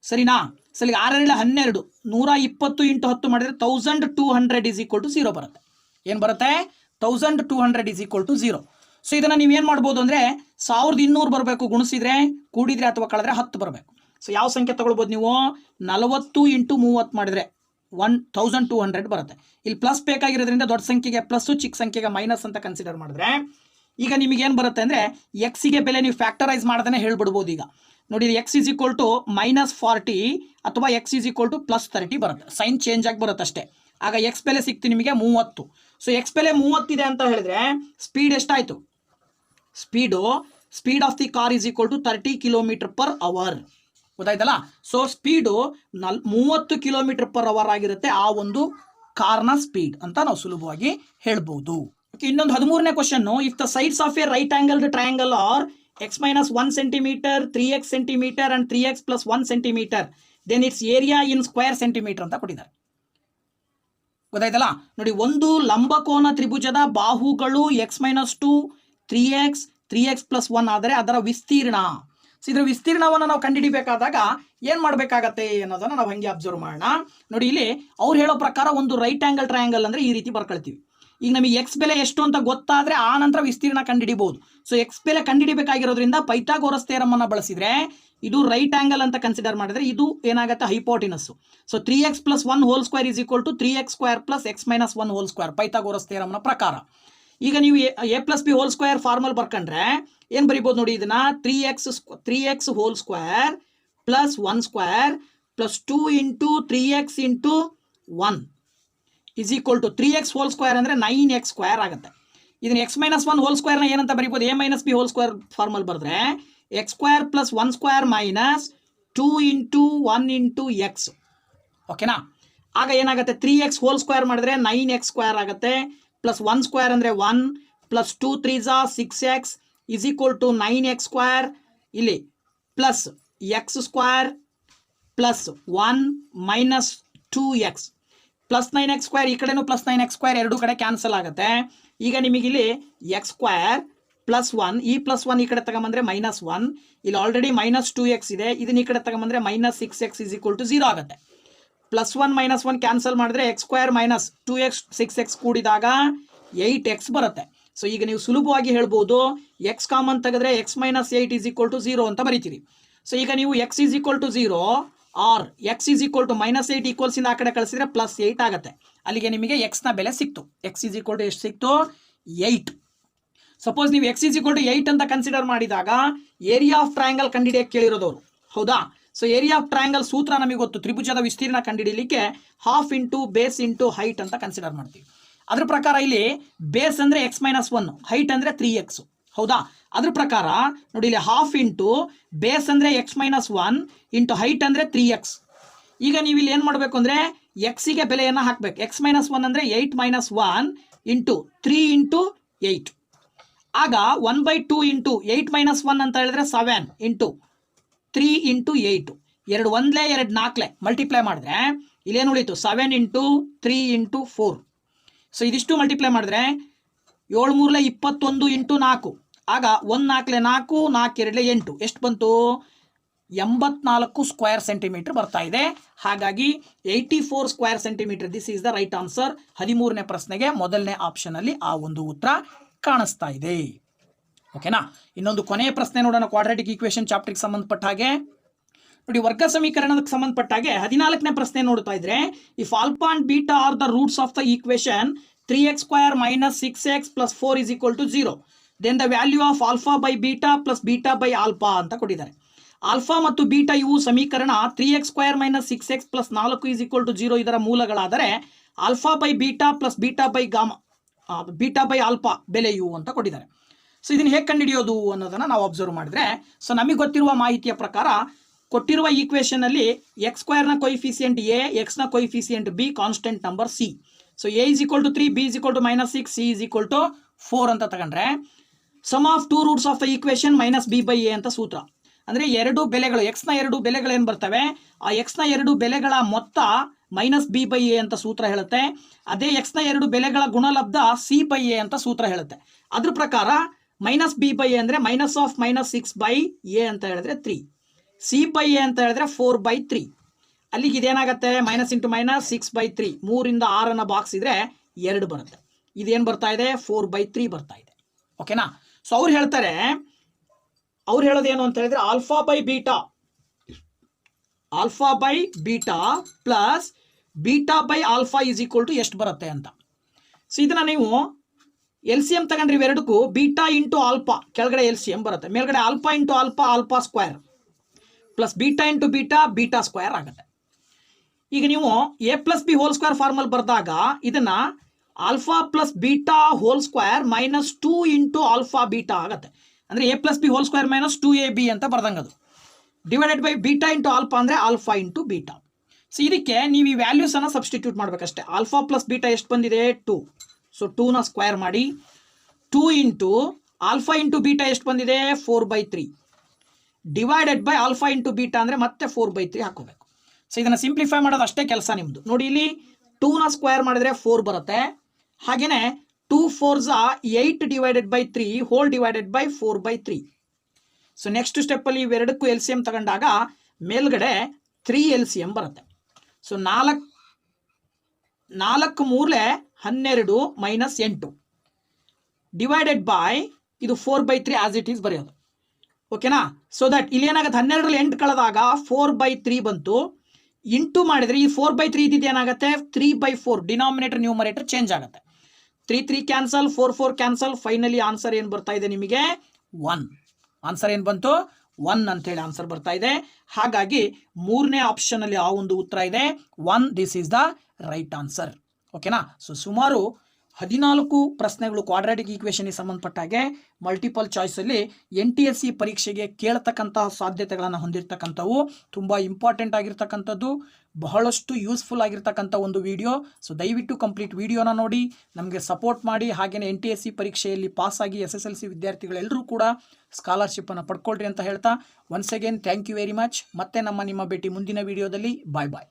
ಸರಿನಾ? ಸರಿ 6 12 120 ಇಂಟು 10 ಮಾಡಿದ್ರೆ 1200 ಇಸ್ ಈಕ್ವಲ್ ಟು 0 ಬರುತ್ತೆ. ಏನು ಬರುತ್ತೆ? 1200 ಇಸ್ ಈಕ್ವಲ್ ಟು 0. ಸೊ ಇದನ್ನು ನೀವೇನು ಮಾಡ್ಬೋದು ಅಂದರೆ 1200 ಬರಬೇಕು, ಗುಣಿಸಿದ್ರೆ ಕೂಡಿದ್ರೆ ಅಥವಾ ಕಳೆದ್ರೆ 10 ಬರಬೇಕು. ಸೊ ಯಾವ ಸಂಖ್ಯೆ ತಗೊಳ್ಬೋದು ನೀವು? 40 ಇಂಟು 30 ಮಾಡಿದರೆ 1200 ಬರುತ್ತೆ. ಇಲ್ಲಿ ಪ್ಲಸ್ ಬೇಕಾಗಿರೋದ್ರಿಂದ ದೊಡ್ಡ ಸಂಖ್ಯೆಗೆ ಪ್ಲಸ್ಸು, ಚಿಕ್ಕ ಸಂಖ್ಯೆಗೆ ಮೈನಸ್ ಅಂತ ಕನ್ಸಿಡರ್ ಮಾಡಿದ್ರೆ ಈಗ ನಿಮಗೇನು ಬರುತ್ತೆ ಅಂದರೆ ಎಕ್ಸಿಗೆ ಬೆಲೆ ನೀವು ಫ್ಯಾಕ್ಟರೈಸ್ ಮಾಡ್ದೇ ಹೇಳ್ಬಿಡ್ಬೋದು. ಈಗ ನೋಡಿ ಎಕ್ಸ್ ಇಸ್ ಈಕ್ವಲ್ ಟು -40 ಅಥವಾ ಎಕ್ಸ್ ಇಸ್ ಈಕ್ವಲ್ ಟು +30 ಬರುತ್ತೆ, ಸೈನ್ ಚೇಂಜ್ ಆಗಿ ಬರುತ್ತೆ ಅಷ್ಟೇ. ಆಗ ಎಕ್ಸ್ ಬೆಲೆ ಸಿಕ್ತು ನಿಮಗೆ 30. ಸೊ ಎಕ್ಸ್ ಬೆಲೆ 30 ಇದೆ ಅಂತ ಹೇಳಿದ್ರೆ ಸ್ಪೀಡ್ ಎಷ್ಟಾಯಿತು? Speed of the car is equal to 30 km/h. ಗೊತ್ತಾಯ್ತಲ್ಲ? ಸೊ ಸ್ಪೀಡು 30 km/h ಆಗಿರುತ್ತೆ ಆ ಒಂದು ಕಾರ್ನ ಸ್ಪೀಡ್ ಅಂತ ನಾವು ಸುಲಭವಾಗಿ ಹೇಳ್ಬೋದು. ಇನ್ನೊಂದು 13ನೇ question, if the sides of a right angled triangle are x - 1 cm, 3x cm and 3x + 1 cm, then its area in square centimetre ಅಂತ ಕೊಟ್ಟಿದ್ದಾರೆ. ಗೊತ್ತಾಯ್ತಲ್ಲ? ನೋಡಿ, ಒಂದು ಲಂಬಕೋನ ತ್ರಿಭುಜದ ಬಾಹುಗಳು x - 2 3x + 1 ಆದರೆ ಅದರ ವಿಸ್ತೀರ್ಣ. ಸೊ ಇದರ ವಿಸ್ತೀರ್ಣವನ್ನು ನಾವು ಕಂಡುಹಿಡಿಬೇಕಾದಾಗ ಏನು ಮಾಡಬೇಕಾಗತ್ತೆ ಅನ್ನೋದನ್ನು ನಾವು ಹಂಗೆ ಅಬ್ಸರ್ವ್ ಮಾಡೋಣ. ನೋಡಿ, ಇಲ್ಲಿ ಅವ್ರು ಹೇಳೋ ಪ್ರಕಾರ ಒಂದು ರೈಟ್ ಆಂಗಲ್ ಟ್ರಯಾಂಗಲ್ ಅಂದರೆ ಈ ರೀತಿ ಬರ್ಕೊಳ್ತೀವಿ. ಈಗ ನಮಗೆ ಎಕ್ಸ್ ಬೆಲೆ ಎಷ್ಟು ಅಂತ ಗೊತ್ತಾದರೆ ಆ ನಂತರ ವಿಸ್ತೀರ್ಣ ಕಂಡುಹಿಡಿಬಹುದು. ಸೊ ಎಕ್ಸ್ ಬೆಲೆ ಕಂಡುಹಿಡಿಬೇಕಾಗಿರೋದ್ರಿಂದ ಪೈಥಾಗೋರಸ್ ಥಿಯರಮ್ ಅನ್ನು ಬಳಸಿದ್ರೆ ಇದು ರೈಟ್ ಆಂಗಲ್ ಅಂತ ಕನ್ಸಿಡರ್ ಮಾಡಿದ್ರೆ ಇದು ಏನಾಗುತ್ತೆ? Hypotenuse. So 3x + 1 whole square is equal to 3x² + x - 1 whole square Pythagoras ಥಿಯರಮ್ನ ಪ್ರಕಾರ. ಈಗ ನೀವು a + b whole square formula ಬರ್ಕೊಂಡ್ರೆ ಏನು ಬರಿಬೋದು ನೋಡಿ? ಇದನ್ನ 3x whole square + 1 square + 2 into 3x into 1 is equal to 3x whole square ಅಂದರೆ 9x² ಆಗುತ್ತೆ. ಇದನ್ನ x - 1 ಹೋಲ್ ಸ್ಕ್ವೇರ್ನ ಏನಂತ ಬರಿಬೋದು? a - b whole square formula ಬರೆದ್ರೆ x² + 1 square minus 2 into 1 into x. ಓಕೆನಾ? ಆಗ ಏನಾಗುತ್ತೆ? 3x ಹೋಲ್ ಸ್ಕ್ವೇರ್ ಮಾಡಿದ್ರೆ 9x² ಆಗುತ್ತೆ, ಪ್ಲಸ್ 1 ಸ್ಕ್ವೇರ್ ಅಂದರೆ 1 plus 2 3 6x is equal to 9x², ಇಲ್ಲಿ plus x² plus 1 minus 2x plus 9x² ಈ ಕಡೆನೂ ಪ್ಲಸ್ 9x² ಎರಡು ಕಡೆ ಕ್ಯಾನ್ಸಲ್ ಆಗುತ್ತೆ. ಈಗ ನಿಮಗಿಲ್ಲಿ x² ಪ್ಲಸ್ 1 ಈ ಪ್ಲಸ್ 1 ಈ ಕಡೆ ತಗೊಂಬಂದ್ರೆ -1, ಇಲ್ಲಿ ಆಲ್ರೆಡಿ -2x ಇದೆ, ಇದನ್ನ ಈ ಕಡೆ ತಗೊಂಬಂದ್ರೆ -6x ಇಸ್ ಈಕ್ವಲ್ ಟು 0 ಆಗುತ್ತೆ. +1 - 1 ಕ್ಯಾನ್ಸಲ್ ಮಾಡಿದ್ರೆ x² ಮೈನಸ್ 2x 6x ಕೂಡಿದಾಗ 8x ಬರುತ್ತೆ. ಸೊ ಈಗ ನೀವು ಸುಲಭವಾಗಿ ಹೇಳ್ಬೋದು x ಕಾಮನ್ ತೆಗೆದ್ರೆ x - 8 ಇಸ್ ಈಕ್ವಲ್ ಟು 0 ಅಂತ ಬರೀತೀರಿ. ಸೊ ಈಗ ನೀವು x is equal to 0 or x is equal to -8 equals ಇಂದ ಆ ಕಡೆ ಕಳಿಸಿದ್ರೆ +8 ಆಗುತ್ತೆ. ಅಲ್ಲಿಗೆ ನಿಮಗೆ x ನ ಬೆಲೆ ಸಿಕ್ತು. x ಇಸ್ ಈಕ್ವಲ್ ಟು ಎಷ್ಟು ಸಿಕ್ತು? 8. ಸಪೋಸ್ ನೀವು x ಇಸ್ ಈಕ್ವಲ್ ಟು 8 ಅಂತ ಕನ್ಸಿಡರ್ ಮಾಡಿದಾಗ ಏರಿಯಾ ಆಫ್ ಟ್ರಯಾಂಗಲ್ ಕಂಡುಹಿಡಿಯಕ್ಕೆ ಕೇಳಿರೋದವರು, ಹೌದಾ? ಸೊ ಏರಿಯಾ ಆಫ್ ಟ್ರಯಾಂಗಲ್ ಸೂತ್ರ ನಮಗೆ ಗೊತ್ತು, ತ್ರಿಭುಜದ ವಿಸ್ತೀರ್ಣ ಕಂಡುಹಿಡಿಯಲಿಕ್ಕೆ half into base into height ಅಂತ ಕನ್ಸಿಡರ್ ಮಾಡ್ತೀವಿ. ಅದ್ರ ಪ್ರಕಾರ ಇಲ್ಲಿ ಬೇಸ್ ಅಂದರೆ x - 1, ಹೈಟ್ ಅಂದರೆ 3x, ಹೌದಾ? ಅದ್ರ ಪ್ರಕಾರ ನೋಡಿ, ಇಲ್ಲಿ ಹಾಫ್ ಇಂಟು ಬೇಸ್ ಅಂದರೆ x - 1 ಇಂಟು ಹೈಟ್ ಅಂದರೆ 3x. ಈಗ ನೀವು ಇಲ್ಲಿ ಏನು ಮಾಡಬೇಕು ಅಂದರೆ ಎಕ್ಸಿಗೆ ಬೆಲೆಯನ್ನು ಹಾಕಬೇಕು. x - 1 ಅಂದರೆ 8 - 1 ಇಂಟು 3 ಇಂಟು 8. ಆಗ 1/2 ಇಂಟು 8 - 1 ಅಂತ ಹೇಳಿದ್ರೆ 7 ಇಂಟು 3 ಇಂಟು 8, 2 1 2 4 ಮಲ್ಟಿಪ್ಲೈ ಮಾಡಿದ್ರೆ ಇಲ್ಲೇನು ಉಳಿತು? 7 ಇಂಟು 3 ಇಂಟು 4. ಸೊ ಇದಿಷ್ಟು ಮಲ್ಟಿಪ್ಲೈ ಮಾಡಿದ್ರೆ 7 3 21 ಇಂಟು 4, ಆಗ 1 4 4 4 2 8 ಎಷ್ಟು ಬಂತು? 84 ಸ್ಕ್ವೇರ್ ಸೆಂಟಿಮೀಟರ್ ಬರ್ತಾ ಇದೆ. ಹಾಗಾಗಿ 84 square centimetre. This is the right answer. 13ನೇ ಪ್ರಶ್ನೆಗೆ ಮೊದಲನೇ ಆಪ್ಷನಲ್ಲಿ ಆ ಒಂದು ಉತ್ತರ ಕಾಣಿಸ್ತಾ ಇದೆ. ಓಕೆನಾ? ಇನ್ನೊಂದು ಕೊನೆಯ ಪ್ರಶ್ನೆ ನೋಡೋಣ. ಕ್ವಾಡ್ರಾಟಿಕ್ ಈಕ್ವೇಷನ್ ಚಾಪ್ಟರ್ಗೆ ಸಂಬಂಧಪಟ್ಟ ಹಾಗೆ ನೋಡಿ, ವರ್ಗ ಸಮೀಕರಣಕ್ಕೆ ಸಂಬಂಧಪಟ್ಟ ಹಾಗೆ 14ನೇ ಪ್ರಶ್ನೆ ನೋಡ್ತಾ ಇದ್ರೆ, if alpha and beta are the roots of the equation 3x² - 6x + 4 is equal to 0, then the value of alpha by beta plus beta by alpha ಅಂತ ಕೊಟ್ಟಿದ್ದಾರೆ. ಆಲ್ಫಾ ಮತ್ತು ಬೀಟಾ ಇವು ಸಮೀಕರಣ 3x² - 6x + 4 is equal to 0 ಇದರ ಮೂಲಗಳಾದರೆ alpha by beta plus beta by gamma beta by alpha ಬೆಲೆಯು ಅಂತ ಕೊಟ್ಟಿದ್ದಾರೆ. ಸೊ ಇದನ್ನು ಹೇಗೆ ಕಂಡುಹಿಡಿಯೋದು ಅನ್ನೋದನ್ನು ನಾವು ಅಬ್ಸರ್ವ್ ಮಾಡಿದ್ರೆ, ಸೊ ನಮಗೆ ಗೊತ್ತಿರುವ ಮಾಹಿತಿಯ ಪ್ರಕಾರ ಕೊಟ್ಟಿರುವ ಈಕ್ವೇಷನಲ್ಲಿ x² ನ ಕೊಯಿಫಿಸಿಯೆಂಟ್ a, x ನ ಕೊಯಿಫಿಸಿಯೆಂಟ್ b, constant number c. So a is equal to 3, b is equal to -6, c is equal to 4 ಅಂತ ತಗೊಂಡ್ರೆ sum of two roots of equation minus b by a ಅಂತ ಸೂತ್ರ. ಅಂದರೆ ಎರಡು ಬೆಲೆಗಳು ಎಕ್ಸ್ನ ಎರಡು ಬೆಲೆಗಳು ಏನು ಬರ್ತವೆ, ಆ ಎಕ್ಸ್ನ ಎರಡು ಬೆಲೆಗಳ ಮೊತ್ತ ಮೈನಸ್ ಬಿ ಬೈ ಎ ಅಂತ ಸೂತ್ರ ಹೇಳುತ್ತೆ. ಅದೇ ಎಕ್ಸ್ನ ಎರಡು ಬೆಲೆಗಳ ಗುಣಲಬ್ಧ ಸಿ ಬೈ ಎ ಅಂತ ಸೂತ್ರ ಹೇಳುತ್ತೆ. ಅದ್ರ ಪ್ರಕಾರ ಮೈನಸ್ ಬಿ ಬೈ ಎ ಅಂದರೆ minus of minus 6 by a ಅಂತ ಹೇಳಿದ್ರೆ 3, ಸಿ ಬೈ ಎ ಅಂತ ಹೇಳಿದ್ರೆ 4 ಬೈ 3. ಅಲ್ಲಿಗೆ ಇದೇನಾಗುತ್ತೆ, ಮೈನಸ್ ಇಂಟು ಮೈನಸ್ 6 ಬೈ 3, 3ರಿಂದ 6 ಬಾಕ್ಸ್ ಇದ್ರೆ 2 ಬರುತ್ತೆ. ಇದೇನು ಬರ್ತಾ ಇದೆ, 4 ಬೈ 3 ಬರ್ತಾ ಇದೆ. ಓಕೆನಾ. ಸೊ ಅವ್ರು ಹೇಳ್ತಾರೆ, ಅವ್ರು ಹೇಳೋದೇನು ಅಂತ ಹೇಳಿದ್ರೆ alpha by beta plus beta by alpha is equal to ಎಷ್ಟು ಬರುತ್ತೆ ಅಂತ. ಸೊ ಇದನ್ನ ನೀವು ಎಲ್ ಸಿ ಎಂ ತಗೊಂಡ್ರಿ ಇವೆರಡಕ್ಕೂ, ಬೀಟಾ ಇಂಟು ಆಲ್ಫಾ ಕೆಳಗಡೆ ಎಲ್ ಸಿ ಎಂ ಬರುತ್ತೆ, ಮೇಲ್ಗಡೆ alpha into alpha alpha square plus beta into beta beta square ಆಗುತ್ತೆ. ಈಗ ನೀವು A plus B whole square formal ಬರೆದಾಗ ಇದನ್ನ alpha plus beta whole square minus 2 into alpha beta ಆಗುತ್ತೆ. ಅಂದರೆ A plus B whole square minus 2ab ಅಂತ ಬರ್ದಂಗೆ ಅದು, divided by beta into alpha ಅಂದರೆ ಆಲ್ಫಾ ಇಂಟು ಬೀಟಾ. ಸೊ ಇದಕ್ಕೆ ನೀವು ಈ ವ್ಯಾಲ್ಯೂಸನ್ನು ಸಬ್ಸ್ಟಿಟ್ಯೂಟ್ ಮಾಡಬೇಕಷ್ಟೇ. ಆಲ್ಫಾ ಪ್ಲಸ್ ಬೀಟಾ ಎಷ್ಟು ಬಂದಿದೆ, 2. ಸೊ 2ನ ಸ್ಕ್ವೇರ್ ಮಾಡಿ, 2 ಇಂಟು ಆಲ್ಫಾ ಇಂಟು ಬೀಟಾ ಎಷ್ಟು ಬಂದಿದೆ, 4 by 3, divided by alpha into beta ಅಂದರೆ ಮತ್ತೆ 4 ಬೈ 3 ಹಾಕೋಬೇಕು. ಸೊ ಇದನ್ನು ಸಿಂಪ್ಲಿಫೈ ಮಾಡೋದು ಅಷ್ಟೇ ಕೆಲಸ ನಿಮ್ಮದು. ನೋಡಿ ಇಲ್ಲಿ 2ನ ಸ್ಕ್ವೇರ್ ಮಾಡಿದ್ರೆ 4 ಬರುತ್ತೆ, ಹಾಗೆಯೇ 2 4s 8 divided by 3 whole divided by 4 by 3. So next ಸ್ಟೆಪ್ಪಲ್ಲಿ ಇವೆರಡಕ್ಕೂ ಎಲ್ ಸಿ ಎಂ ತಗೊಂಡಾಗ ಮೇಲ್ಗಡೆ 3 ಎಲ್ ಸಿ ಎಂ ಬರುತ್ತೆ. ಸೊ 4 3 12 ಮೈನಸ್ 8 ಡಿವೈಡೆಡ್ ಬೈ ಇದು 4 ಬೈ 3 ಆಸ್ ಇಟ್ ಈಸ್ ಬರೆಯೋದು. ಓಕೆನಾ. ಸೊ ದಟ್ ಇಲ್ಲಿ ಏನಾಗುತ್ತೆ, 12ರಲ್ಲಿ 8 ಕಳೆದಾಗ 4 ಬೈ 3 ಬಂತು, ಇಂಟು ಮಾಡಿದರೆ ಈ 4 ಬೈ 3 ಇದ್ದಿದ್ದು ಏನಾಗುತ್ತೆ, 3 ಬೈ 4, ಡಿನಾಮಿನೇಟರ್ ನ್ಯೂಮರೇಟರ್ ಚೇಂಜ್ ಆಗುತ್ತೆ. 3 3 ಕ್ಯಾನ್ಸಲ್, 4 4 ಕ್ಯಾನ್ಸಲ್, ಫೈನಲಿ ಆನ್ಸರ್ ಏನು ಬರ್ತಾ ಇದೆ ನಿಮಗೆ, 1. ಆನ್ಸರ್ ಏನು ಬಂತು, 1 ಅಂತೇಳಿ ಆನ್ಸರ್ ಬರ್ತಾ ಇದೆ. ಹಾಗಾಗಿ 3ನೇ ಆಪ್ಷನಲ್ಲಿ ಆ ಒಂದು ಉತ್ತರ ಇದೆ 1. This is the right answer. ಓಕೆನಾ. ಸೊ ಸುಮಾರು 14 ಪ್ರಶ್ನೆಗಳು ಕ್ವಾಡ್ರಾಟಿಕ್ ಈಕ್ವೇಷನ್ಗೆ ಸಂಬಂಧಪಟ್ಟ ಹಾಗೆ ಮಲ್ಟಿಪಲ್ ಚಾಯ್ಸಲ್ಲಿ NTSC ಪರೀಕ್ಷೆಗೆ ಕೇಳ್ತಕ್ಕಂತಹ ಸಾಧ್ಯತೆಗಳನ್ನು ಹೊಂದಿರತಕ್ಕಂಥವು, ತುಂಬ ಇಂಪಾರ್ಟೆಂಟ್ ಆಗಿರ್ತಕ್ಕಂಥದ್ದು, ಬಹಳಷ್ಟು ಯೂಸ್ಫುಲ್ ಆಗಿರ್ತಕ್ಕಂಥ ಒಂದು ವಿಡಿಯೋ. ಸೊ ದಯವಿಟ್ಟು ಕಂಪ್ಲೀಟ್ ವಿಡಿಯೋನ ನೋಡಿ ನಮಗೆ ಸಪೋರ್ಟ್ ಮಾಡಿ. ಹಾಗೆಯೇ NTSC ಪರೀಕ್ಷೆಯಲ್ಲಿ ಪಾಸಾಗಿ SSLC ವಿದ್ಯಾರ್ಥಿಗಳೆಲ್ಲರೂ ಕೂಡ ಸ್ಕಾಲರ್ಶಿಪ್ಪನ್ನು ಪಡ್ಕೊಳ್ರಿ ಅಂತ ಹೇಳ್ತಾ, once again thank you very much. ಮತ್ತೆ ನಿಮ್ಮ ಭೇಟಿ ಮುಂದಿನ ವಿಡಿಯೋದಲ್ಲಿ. ಬಾಯ್ ಬಾಯ್.